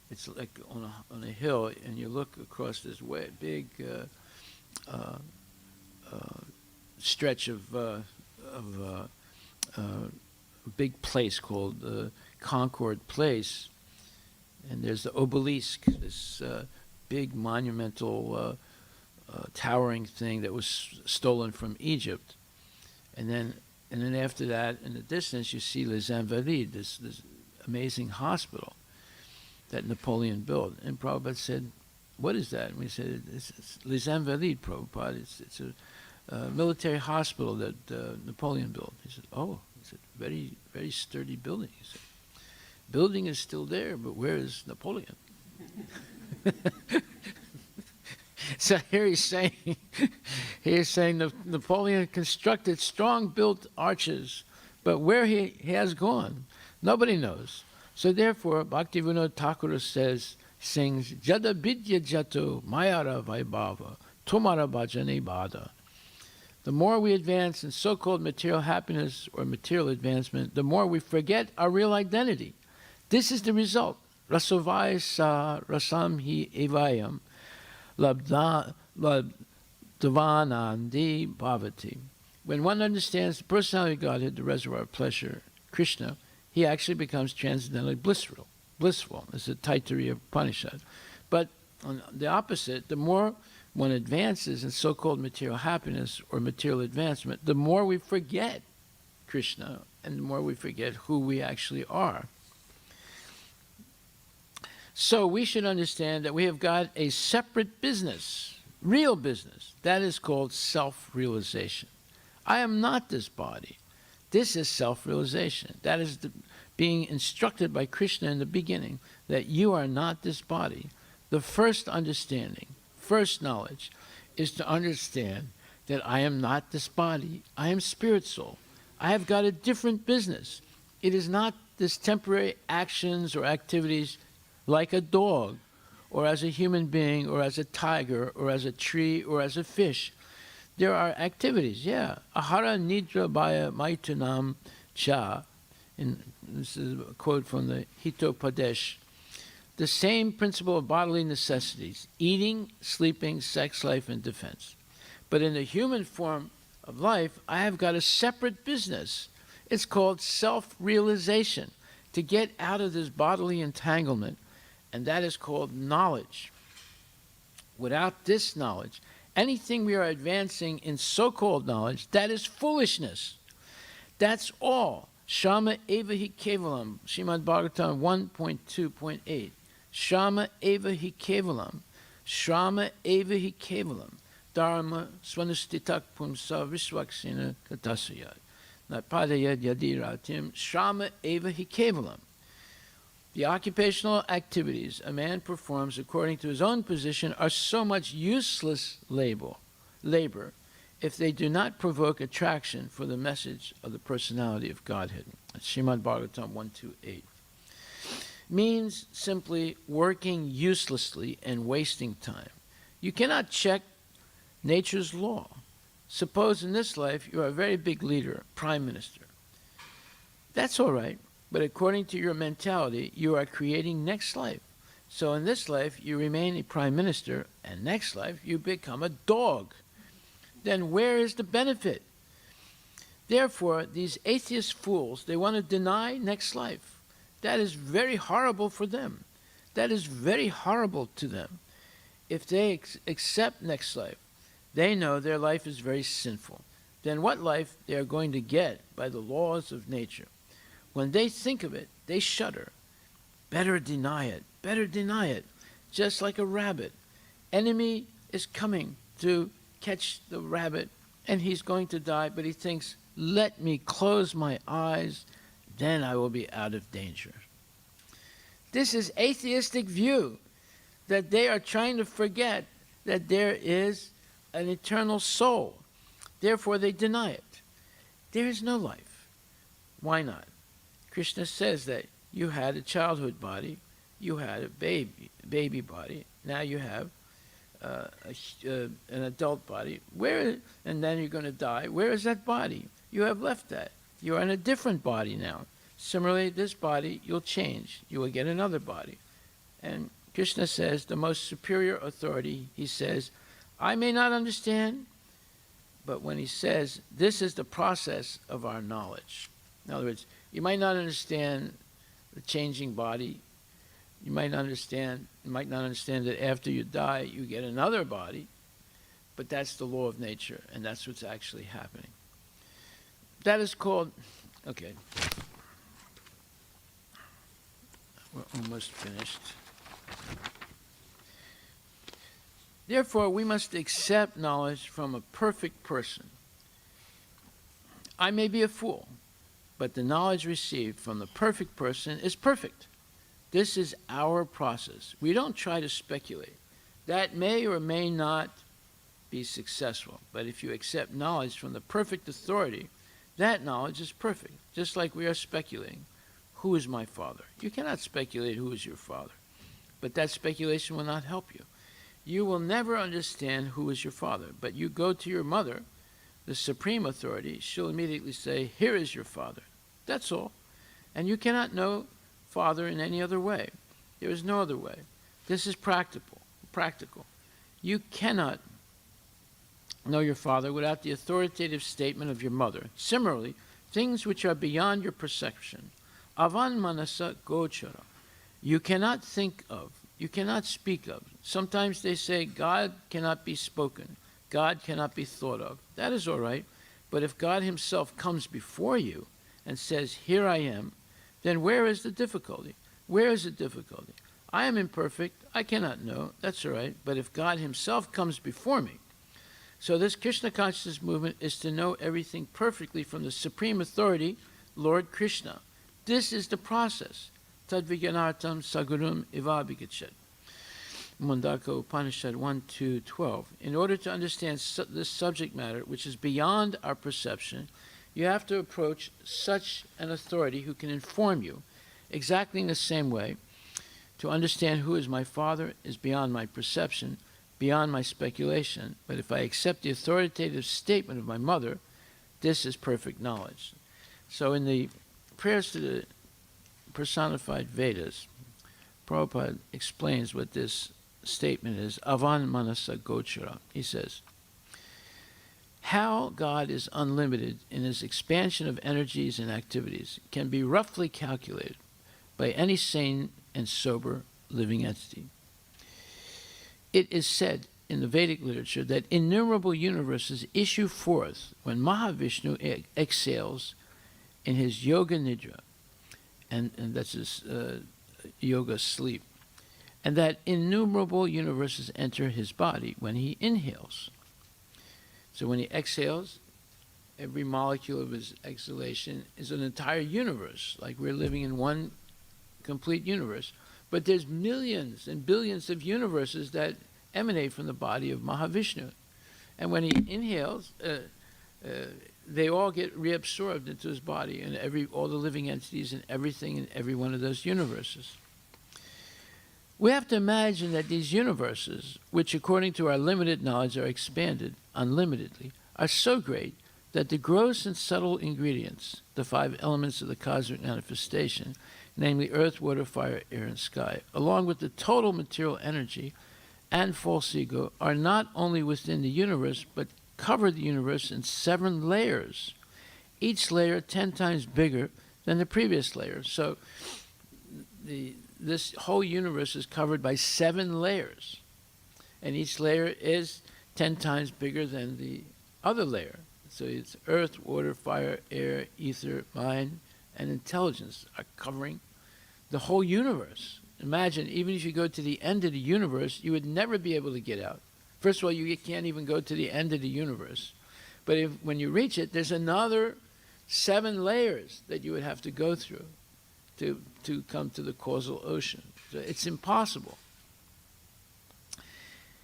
it's like on a hill, and you look across this big stretch of big place called Concord Place, and there's the obelisk, this big monumental towering thing that was stolen from Egypt, and then after that, in the distance, you see Les Invalides, this amazing hospital that Napoleon built. And Prabhupada said, "What is that?" And we said, "It's Les Invalides, Prabhupada. It's a military hospital that Napoleon built." He said, "Oh." He said, "Very, very sturdy building." He said, "Building is still there, but where is Napoleon?" So here he's saying, Napoleon constructed strong-built arches, but where he has gone, nobody knows. So therefore, Bhaktivinoda Thakur sings, Jada Vidya Jato Mayara Vaibhava Tomara Bhajane Bada. The more we advance in so-called material happiness or material advancement, the more we forget our real identity. This is the result. Rasovaya sa rasam hi evayam labdavanandi bhavati. When one understands the personality of Godhead, the reservoir of pleasure, Krishna, he actually becomes transcendently blissful. It's the Taittiriya Upanishad. But on the opposite, the more one advances in so-called material happiness or material advancement, the more we forget Krishna and the more we forget who we actually are. So we should understand that we have got a separate business, real business, that is called self-realization. I am not this body. This is self-realization. That is being instructed by Krishna in the beginning, that you are not this body. The first understanding, first knowledge, is to understand that I am not this body. I am spirit soul. I have got a different business. It is not this temporary actions or activities like a dog, or as a human being, or as a tiger, or as a tree, or as a fish. There are activities, yeah. Ahara nidra bhaya maitunam cha. This is a quote from the Hitopadesh. The same principle of bodily necessities, eating, sleeping, sex life, and defense. But in the human form of life, I have got a separate business. It's called self-realization, to get out of this bodily entanglement, and that is called knowledge. Without this knowledge, anything we are advancing in so-called knowledge, that is foolishness. That's all. Shama eva hi kevalam, Srimad Bhagavatam 1.2.8. Shama eva hi kevalam, Shama eva hi kevalam, Dharma swanustitak pumsa visvaksina katasayad. Napadayad yadiratim, Shama eva hi kevalam. The occupational activities a man performs according to his own position are so much useless labor if they do not provoke attraction for the message of the personality of Godhead. Srimad Bhagavatam 1.2.8. Means simply working uselessly and wasting time. You cannot check nature's law. Suppose in this life you are a very big leader, prime minister. That's all right. But according to your mentality, you are creating next life. So in this life, you remain a prime minister, and next life, you become a dog. Then where is the benefit? Therefore, these atheist fools, they want to deny next life. That is very horrible for them. That is very horrible to them. If they accept next life, they know their life is very sinful. Then what life they are going to get by the laws of nature? When they think of it, they shudder. Better deny it. Better deny it. Just like a rabbit. Enemy is coming to catch the rabbit, and he's going to die, but he thinks, let me close my eyes, then I will be out of danger. This is atheistic view, that they are trying to forget that there is an eternal soul. Therefore, they deny it. There is no life. Why not? Krishna says that you had a childhood body, you had a baby body, now you have an adult body. And then you're going to die. Where is that body? You have left that. You are in a different body now. Similarly, this body, you'll change. You will get another body. And Krishna says, the most superior authority, he says, I may not understand, but when he says, this is the process of our knowledge. In other words, you might not understand the changing body. You might not understand that after you die, you get another body. But that's the law of nature, and that's what's actually happening. That is called, okay. We're almost finished. Therefore, we must accept knowledge from a perfect person. I may be a fool, but the knowledge received from the perfect person is perfect. This is our process. We don't try to speculate. That may or may not be successful, but if you accept knowledge from the perfect authority, that knowledge is perfect, just like we are speculating. Who is my father? You cannot speculate who is your father, but that speculation will not help you. You will never understand who is your father, but you go to your mother, the supreme authority, she'll immediately say, here is your father. That's all. And you cannot know Father in any other way. There is no other way. This is practical. You cannot know your Father without the authoritative statement of your mother. Similarly, things which are beyond your perception, avan manasa gochara, you cannot think of, you cannot speak of. Sometimes they say God cannot be spoken, God cannot be thought of. That is all right, but if God himself comes before you and says, here I am, then where is the difficulty? Where is the difficulty? I am imperfect, I cannot know, that's all right, but if God himself comes before me. So this Krishna consciousness movement is to know everything perfectly from the supreme authority, Lord Krishna. This is the process. Tadvigyanartam sagurum ivabhigachat. Mundaka Upanishad 1:2-12. In order to understand this subject matter, which is beyond our perception, you have to approach such an authority who can inform you exactly in the same way. To understand who is my Father is beyond my perception, beyond my speculation. But if I accept the authoritative statement of my mother, this is perfect knowledge. So in the prayers to the personified Vedas, Prabhupada explains what this statement is, avan manasa gochara. He says, how God is unlimited in his expansion of energies and activities can be roughly calculated by any sane and sober living entity. It is said in the Vedic literature that innumerable universes issue forth when Mahavishnu exhales in his yoga nidra, and that's his yoga sleep, and that innumerable universes enter his body when he inhales. So when he exhales, every molecule of his exhalation is an entire universe, like we're living in one complete universe. But there's millions and billions of universes that emanate from the body of Mahavishnu. And when he inhales, they all get reabsorbed into his body, and all the living entities and everything in every one of those universes. We have to imagine that these universes, which according to our limited knowledge are expanded unlimitedly, are so great that the gross and subtle ingredients, the 5 elements of the cosmic manifestation, namely earth, water, fire, air, and sky, along with the total material energy and false ego, are not only within the universe, but cover the universe in 7 layers, each layer 10 times bigger than the previous layer. So this whole universe is covered by 7 layers, and each layer is 10 times bigger than the other layer. So it's earth, water, fire, air, ether, mind, and intelligence are covering the whole universe. Imagine, even if you go to the end of the universe, you would never be able to get out. First of all, you can't even go to the end of the universe. But when you reach it, there's another 7 layers that you would have to go through to come to the causal ocean. So it's impossible.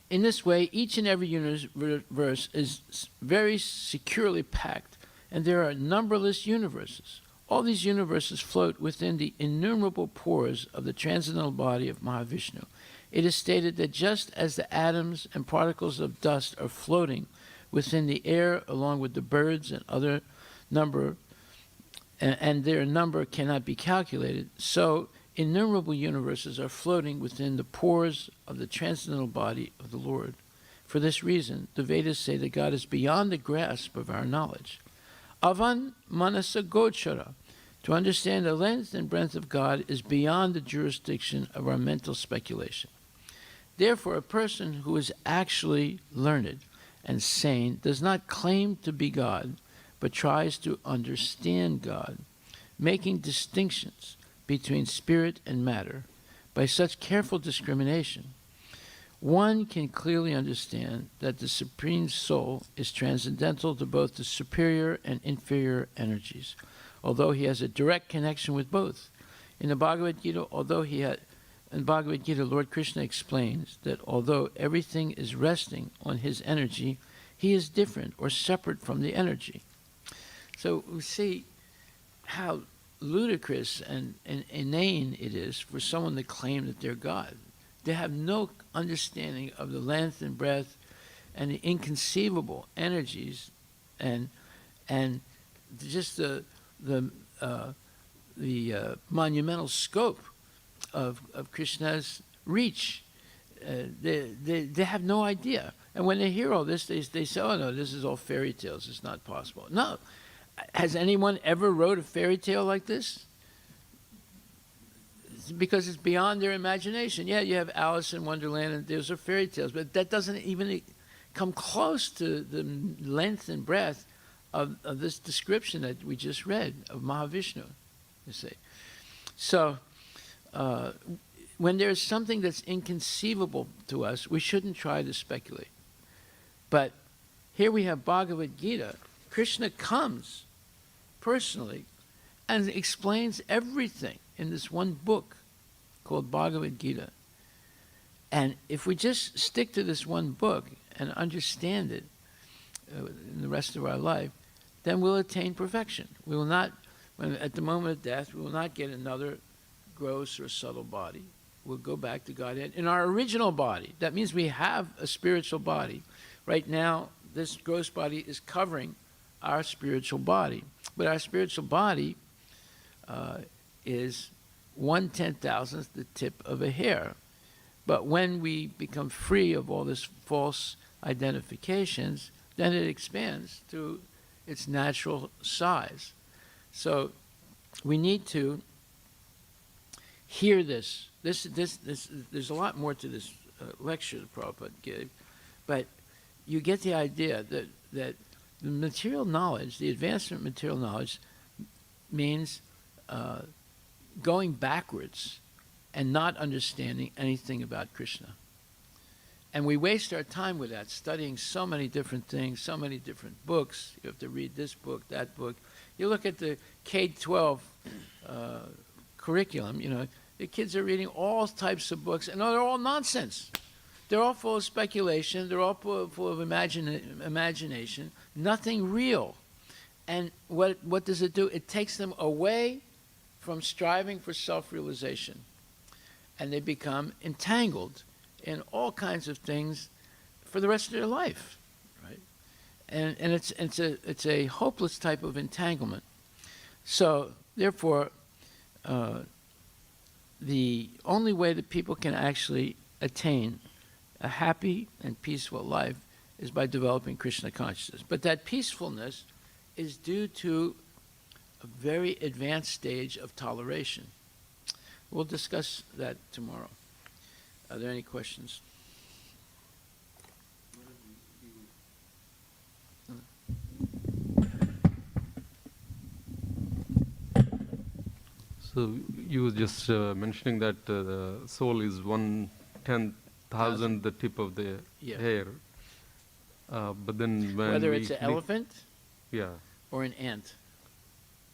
In this way, each and every universe is very securely packed, and there are numberless universes. All these universes float within the innumerable pores of the transcendental body of Mahavishnu. It is stated that just as the atoms and particles of dust are floating within the air along with the birds and other number, and their number cannot be calculated, so innumerable universes are floating within the pores of the transcendental body of the Lord. For this reason, the Vedas say that God is beyond the grasp of our knowledge. Avan manasa gochara. To understand the length and breadth of God is beyond the jurisdiction of our mental speculation. Therefore, a person who is actually learned and sane does not claim to be God, but tries to understand God, making distinctions between spirit and matter. By such careful discrimination, one can clearly understand that the Supreme Soul is transcendental to both the superior and inferior energies, although he has a direct connection with both. In the Bhagavad Gita, although in Bhagavad Gita, Lord Krishna explains that although everything is resting on his energy, he is different or separate from the energy. So we see how ludicrous and inane it is for someone to claim that they're God. They have no understanding of the length and breadth and the inconceivable energies and just the monumental scope of Krishna's reach. They have no idea. And when they hear all this, they say, oh no, this is all fairy tales. It's not possible. No. Has anyone ever wrote a fairy tale like this? Because it's beyond their imagination. Yeah, you have Alice in Wonderland, and those are fairy tales, but that doesn't even come close to the length and breadth of this description that we just read of Mahavishnu, you see. So, when there's something that's inconceivable to us, we shouldn't try to speculate. But here we have Bhagavad Gita. Krishna comes personally and explains everything in this one book called Bhagavad Gita. And if we just stick to this one book and understand it in the rest of our life, then we'll attain perfection. We will not, at the moment of death, we will not get another gross or subtle body. We'll go back to Godhead in our original body. That means we have a spiritual body. Right now, this gross body is covering our spiritual body. But our spiritual body is 1/10,000th the tip of a hair. But when we become free of all this false identifications, then it expands to its natural size. So we need to hear this. There's a lot more to this lecture that Prabhupada gave, but you get the idea that the material knowledge, the advancement of material knowledge, means going backwards and not understanding anything about Krishna. And we waste our time with that, studying so many different things, so many different books. You have to read this book, that book. You look at the K-12 curriculum, you know, the kids are reading all types of books, and they're all nonsense. They're all full of speculation. They're all full of imagination. Nothing real. And what does it do? It takes them away from striving for self-realization. And they become entangled in all kinds of things for the rest of their life, right? And it's a hopeless type of entanglement. So therefore, the only way that people can actually attain a happy and peaceful life is by developing Krishna consciousness. But that peacefulness is due to a very advanced stage of toleration. We'll discuss that tomorrow. Are there any questions? So you were just mentioning that the soul is 1/10,000 the tip of the hair. But then when whether it's an elephant or an ant.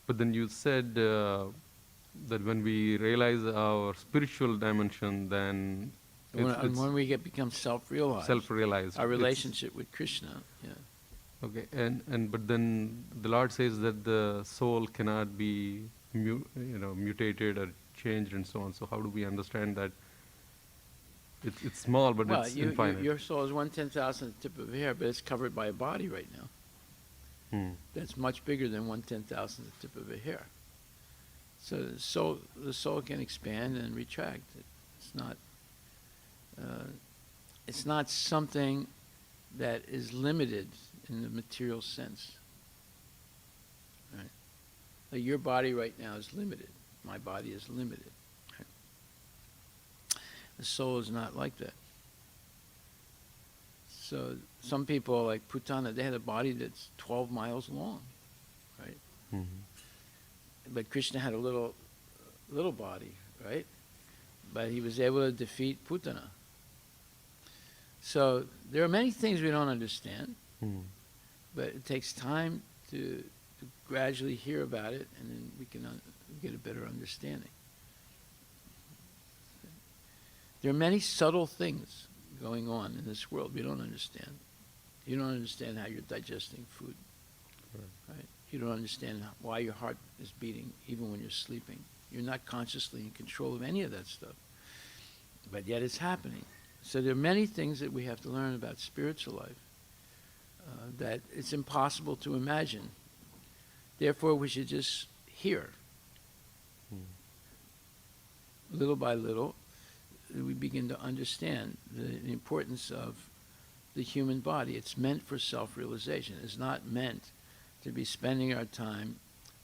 But then you said that when we realize our spiritual dimension, then when we become self-realized, our relationship with Krishna. Okay, and but then the Lord says that the soul cannot be mutated or changed and so on. So how do we understand that it's small, but it's infinite? Your soul is 1/10,000th the tip of a hair, but it's covered by a body right now. That's much bigger than 1/10,000th the tip of a hair. So the soul can expand and retract. It's not something that is limited in the material sense. Right? Like your body right now is limited. My body is limited. Right? The soul is not like that. So some people, like Putana, they had a body that's 12 miles long, right? But Krishna had a little body, right? But he was able to defeat Putana. So there are many things we don't understand, but it takes time to gradually hear about it, and then we can get a better understanding. There are many subtle things going on in this world we don't understand. You don't understand how you're digesting food. Right? You don't understand why your heart is beating even when you're sleeping. You're not consciously in control of any of that stuff. But yet it's happening. So there are many things that we have to learn about spiritual life that it's impossible to imagine. Therefore, we should just hear. Little by little, we begin to understand the importance of the human body. It's meant for self-realization. It's not meant to be spending our time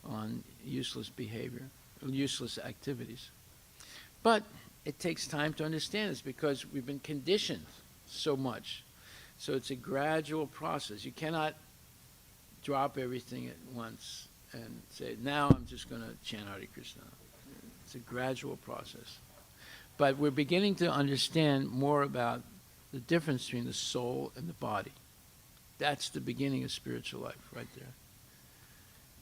on useless behavior, useless activities. But it takes time to understand this because we've been conditioned so much. So it's a gradual process. You cannot drop everything at once and say, now I'm just going to chant Hare Krishna. It's a gradual process. But we're beginning to understand more about the difference between the soul and the body. That's the beginning of spiritual life right there.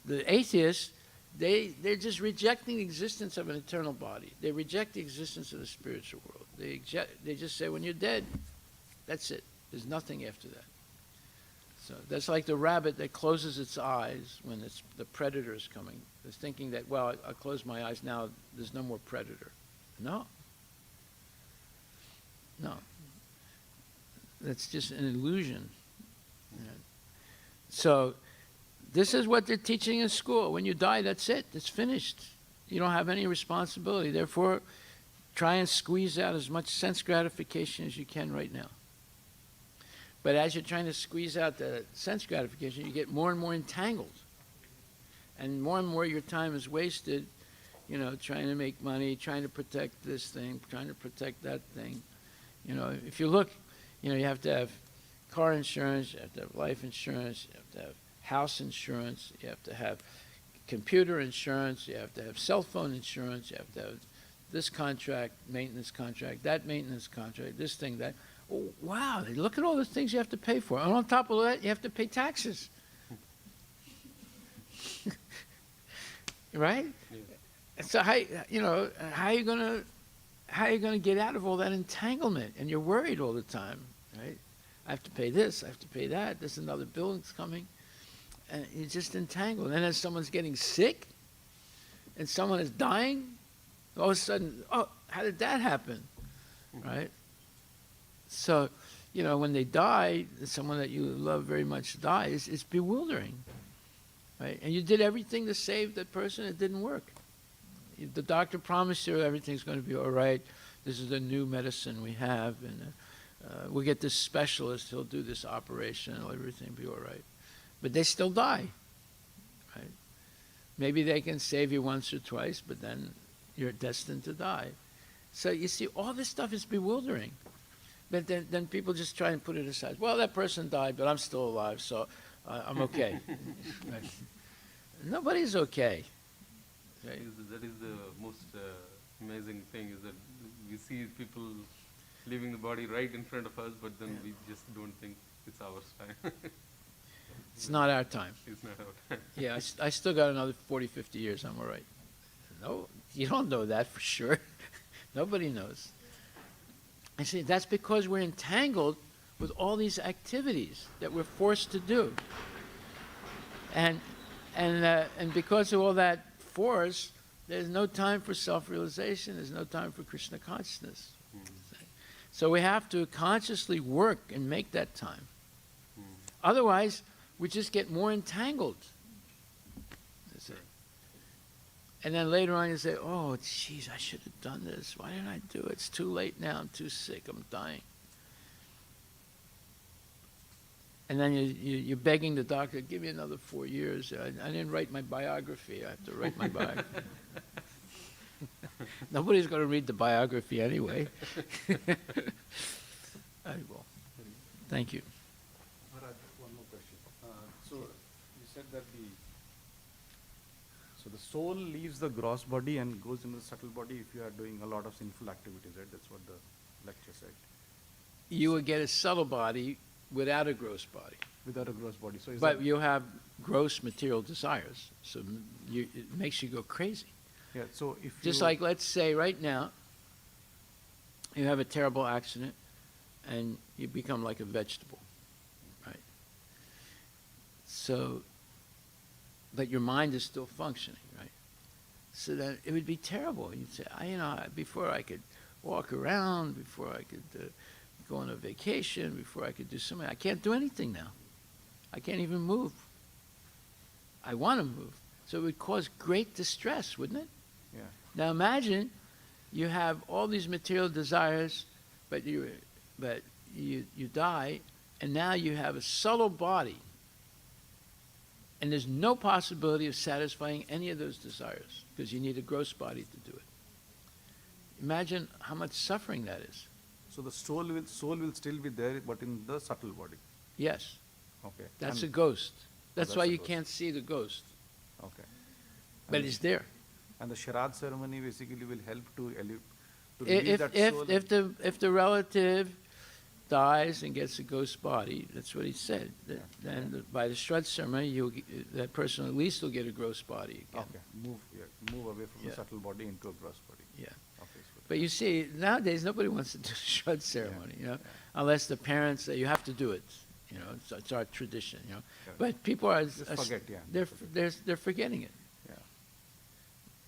The atheists, they're just rejecting the existence of an eternal body. They reject the existence of the spiritual world. They just say, when you're dead, that's it. There's nothing after that. So that's like the rabbit that closes its eyes when the predator is coming. It's thinking that, well, I'll close my eyes now, there's no more predator. No. No. That's just an illusion. You know. So this is what they're teaching in school. When you die, that's it. It's finished. You don't have any responsibility. Therefore, try and squeeze out as much sense gratification as you can right now. But as you're trying to squeeze out the sense gratification, you get more and more entangled. And more your time is wasted, you know, trying to make money, trying to protect this thing, trying to protect that thing. You know, if you look, you know, you have to have car insurance, you have to have life insurance, you have to have house insurance, you have to have computer insurance, you have to have cell phone insurance, you have to have this contract, maintenance contract, that maintenance contract, this thing, that. Oh, wow, look at all the things you have to pay for. And on top of that, you have to pay taxes. Right? Yeah. So how are you gonna get out of all that entanglement? And you're worried all the time, right? I have to pay this, I have to pay that, there's another bill that's coming. And you're just entangled. And then as someone's getting sick and someone is dying, all of a sudden, oh, how did that happen? Right? So, you know, when they die, someone that you love very much dies, it's bewildering, right? And you did everything to save that person, it didn't work. The doctor promised you everything's going to be all right. This is the new medicine we have, and we'll get this specialist, he'll do this operation, and everything will be all right. But they still die, right? Maybe they can save you once or twice, but then you're destined to die. So you see, all this stuff is bewildering. But then people just try and put it aside. Well, that person died, but I'm still alive, so I'm okay. Right. Nobody's okay. Right? That is the most amazing thing, is that we see people leaving the body right in front of us, but then we just don't think it's our time. It's not our time. It's not our time. Yeah, I still got another 40, 50 years, I'm all right. No, you don't know that for sure. Nobody knows. I see, that's because we're entangled with all these activities that we're forced to do. And because of all that force, there's no time for self-realization, there's no time for Krishna consciousness. So we have to consciously work and make that time. Otherwise, we just get more entangled. And then later on you say, oh, geez, I should have done this. Why didn't I do it? It's too late now. I'm too sick. I'm dying. And then you're begging the doctor, give me another 4 years. I didn't write my biography. I have to write my biography. Nobody's going to read the biography anyway. I will. Thank you. Maharaj, one more question. So you said that the soul leaves the gross body and goes into the subtle body if you are doing a lot of sinful activities, right? That's what the lecture said. You would get a subtle body without a gross body. Without a gross body. So But you have gross material desires, so it makes you go crazy. Yeah, so if Just like, let's say right now, you have a terrible accident, and you become like a vegetable, right? So, but your mind is still functioning, right? So that it would be terrible. You'd say, before I could walk around, before I could go on a vacation, before I could do something, I can't do anything now. I can't even move. I want to move. So it would cause great distress, wouldn't it? Yeah. Now imagine you have all these material desires, but you die, and now you have a subtle body, and there's no possibility of satisfying any of those desires because you need a gross body to do it. Imagine how much suffering that is. So the soul will still be there, but in the subtle body. Yes, Okay. that's a And- ghost. That's that's why a you ghost. can't see the ghost, Okay. but And- it's there. And the Sharad ceremony basically will help to release that soul. If the relative dies and gets a ghost body, that's what he said. Then by the Shraddha ceremony, that person at least will get a gross body again. Okay, move away from Yeah. the subtle body into a gross body. Yeah. Okay, so But you see, nowadays nobody wants to do the Shraddha ceremony, unless the parents say you have to do it. It's our tradition. Correct. But people are Just forget, yeah. they're forgetting it. Yeah.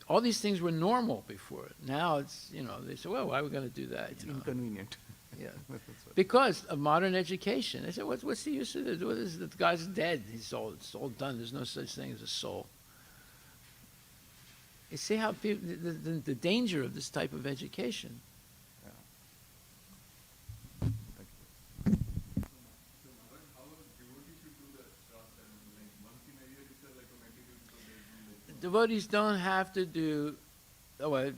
All these things were normal before. Now it's they say, well, why are we going to do that? It's inconvenient. Yeah. That's what- Because of modern education. They say, what's the use of this? What is the guy's dead? It's all done. There's no such thing as a soul. You see how people, the danger of this type of education. Devotees don't have to do. Well,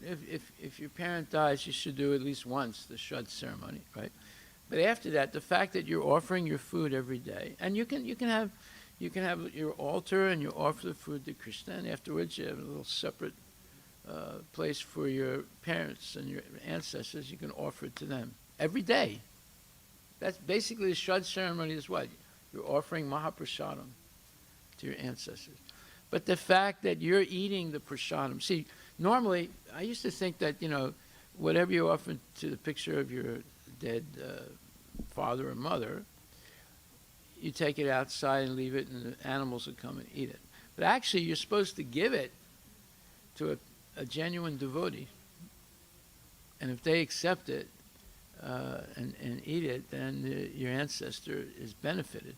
if your parent dies, you should do at least once the Shraddha ceremony, right? But after that, the fact that you're offering your food every day, and you can have your altar and you offer the food to Krishna, and afterwards you have a little separate place for your parents and your ancestors. You can offer it to them every day. That's basically the Shraddha ceremony is what? You're offering Mahaprasadam to your ancestors. But the fact that you're eating the prasadam, see, normally, I used to think that, whatever you offer to the picture of your dead father or mother, you take it outside and leave it, and the animals will come and eat it. But actually, you're supposed to give it to a genuine devotee. And if they accept it and eat it, then your ancestor is benefited.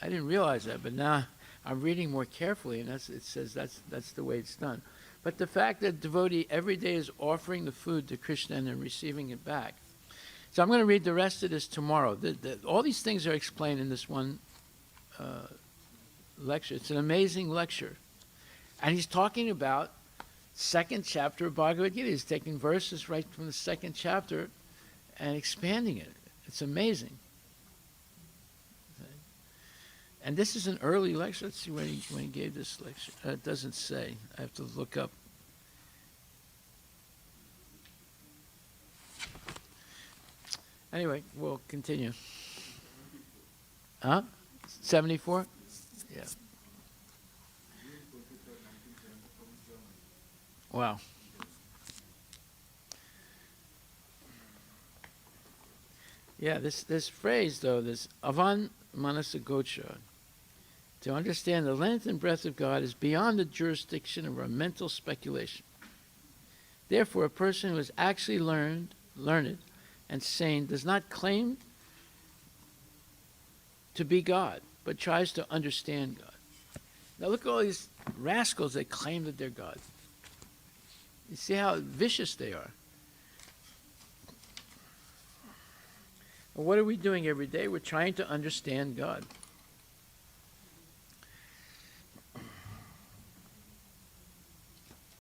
I didn't realize that, but now I'm reading more carefully, and it says that's the way it's done. But the fact that devotee every day is offering the food to Krishna and then receiving it back. So I'm going to read the rest of this tomorrow. All these things are explained in this one lecture. It's an amazing lecture. And he's talking about second chapter of Bhagavad Gita. He's taking verses right from the second chapter and expanding it. It's amazing. And this is an early lecture. Let's see when he gave this lecture. It doesn't say. I have to look up. Anyway, we'll continue. Huh? 74? Yeah. Wow. Yeah, this phrase, though, this avan manasagocha, to understand the length and breadth of God is beyond the jurisdiction of our mental speculation. Therefore, a person who is actually learned and sane does not claim to be God, but tries to understand God. Now look at all these rascals that claim that they're God. You see how vicious they are. Well, what are we doing every day? We're trying to understand God.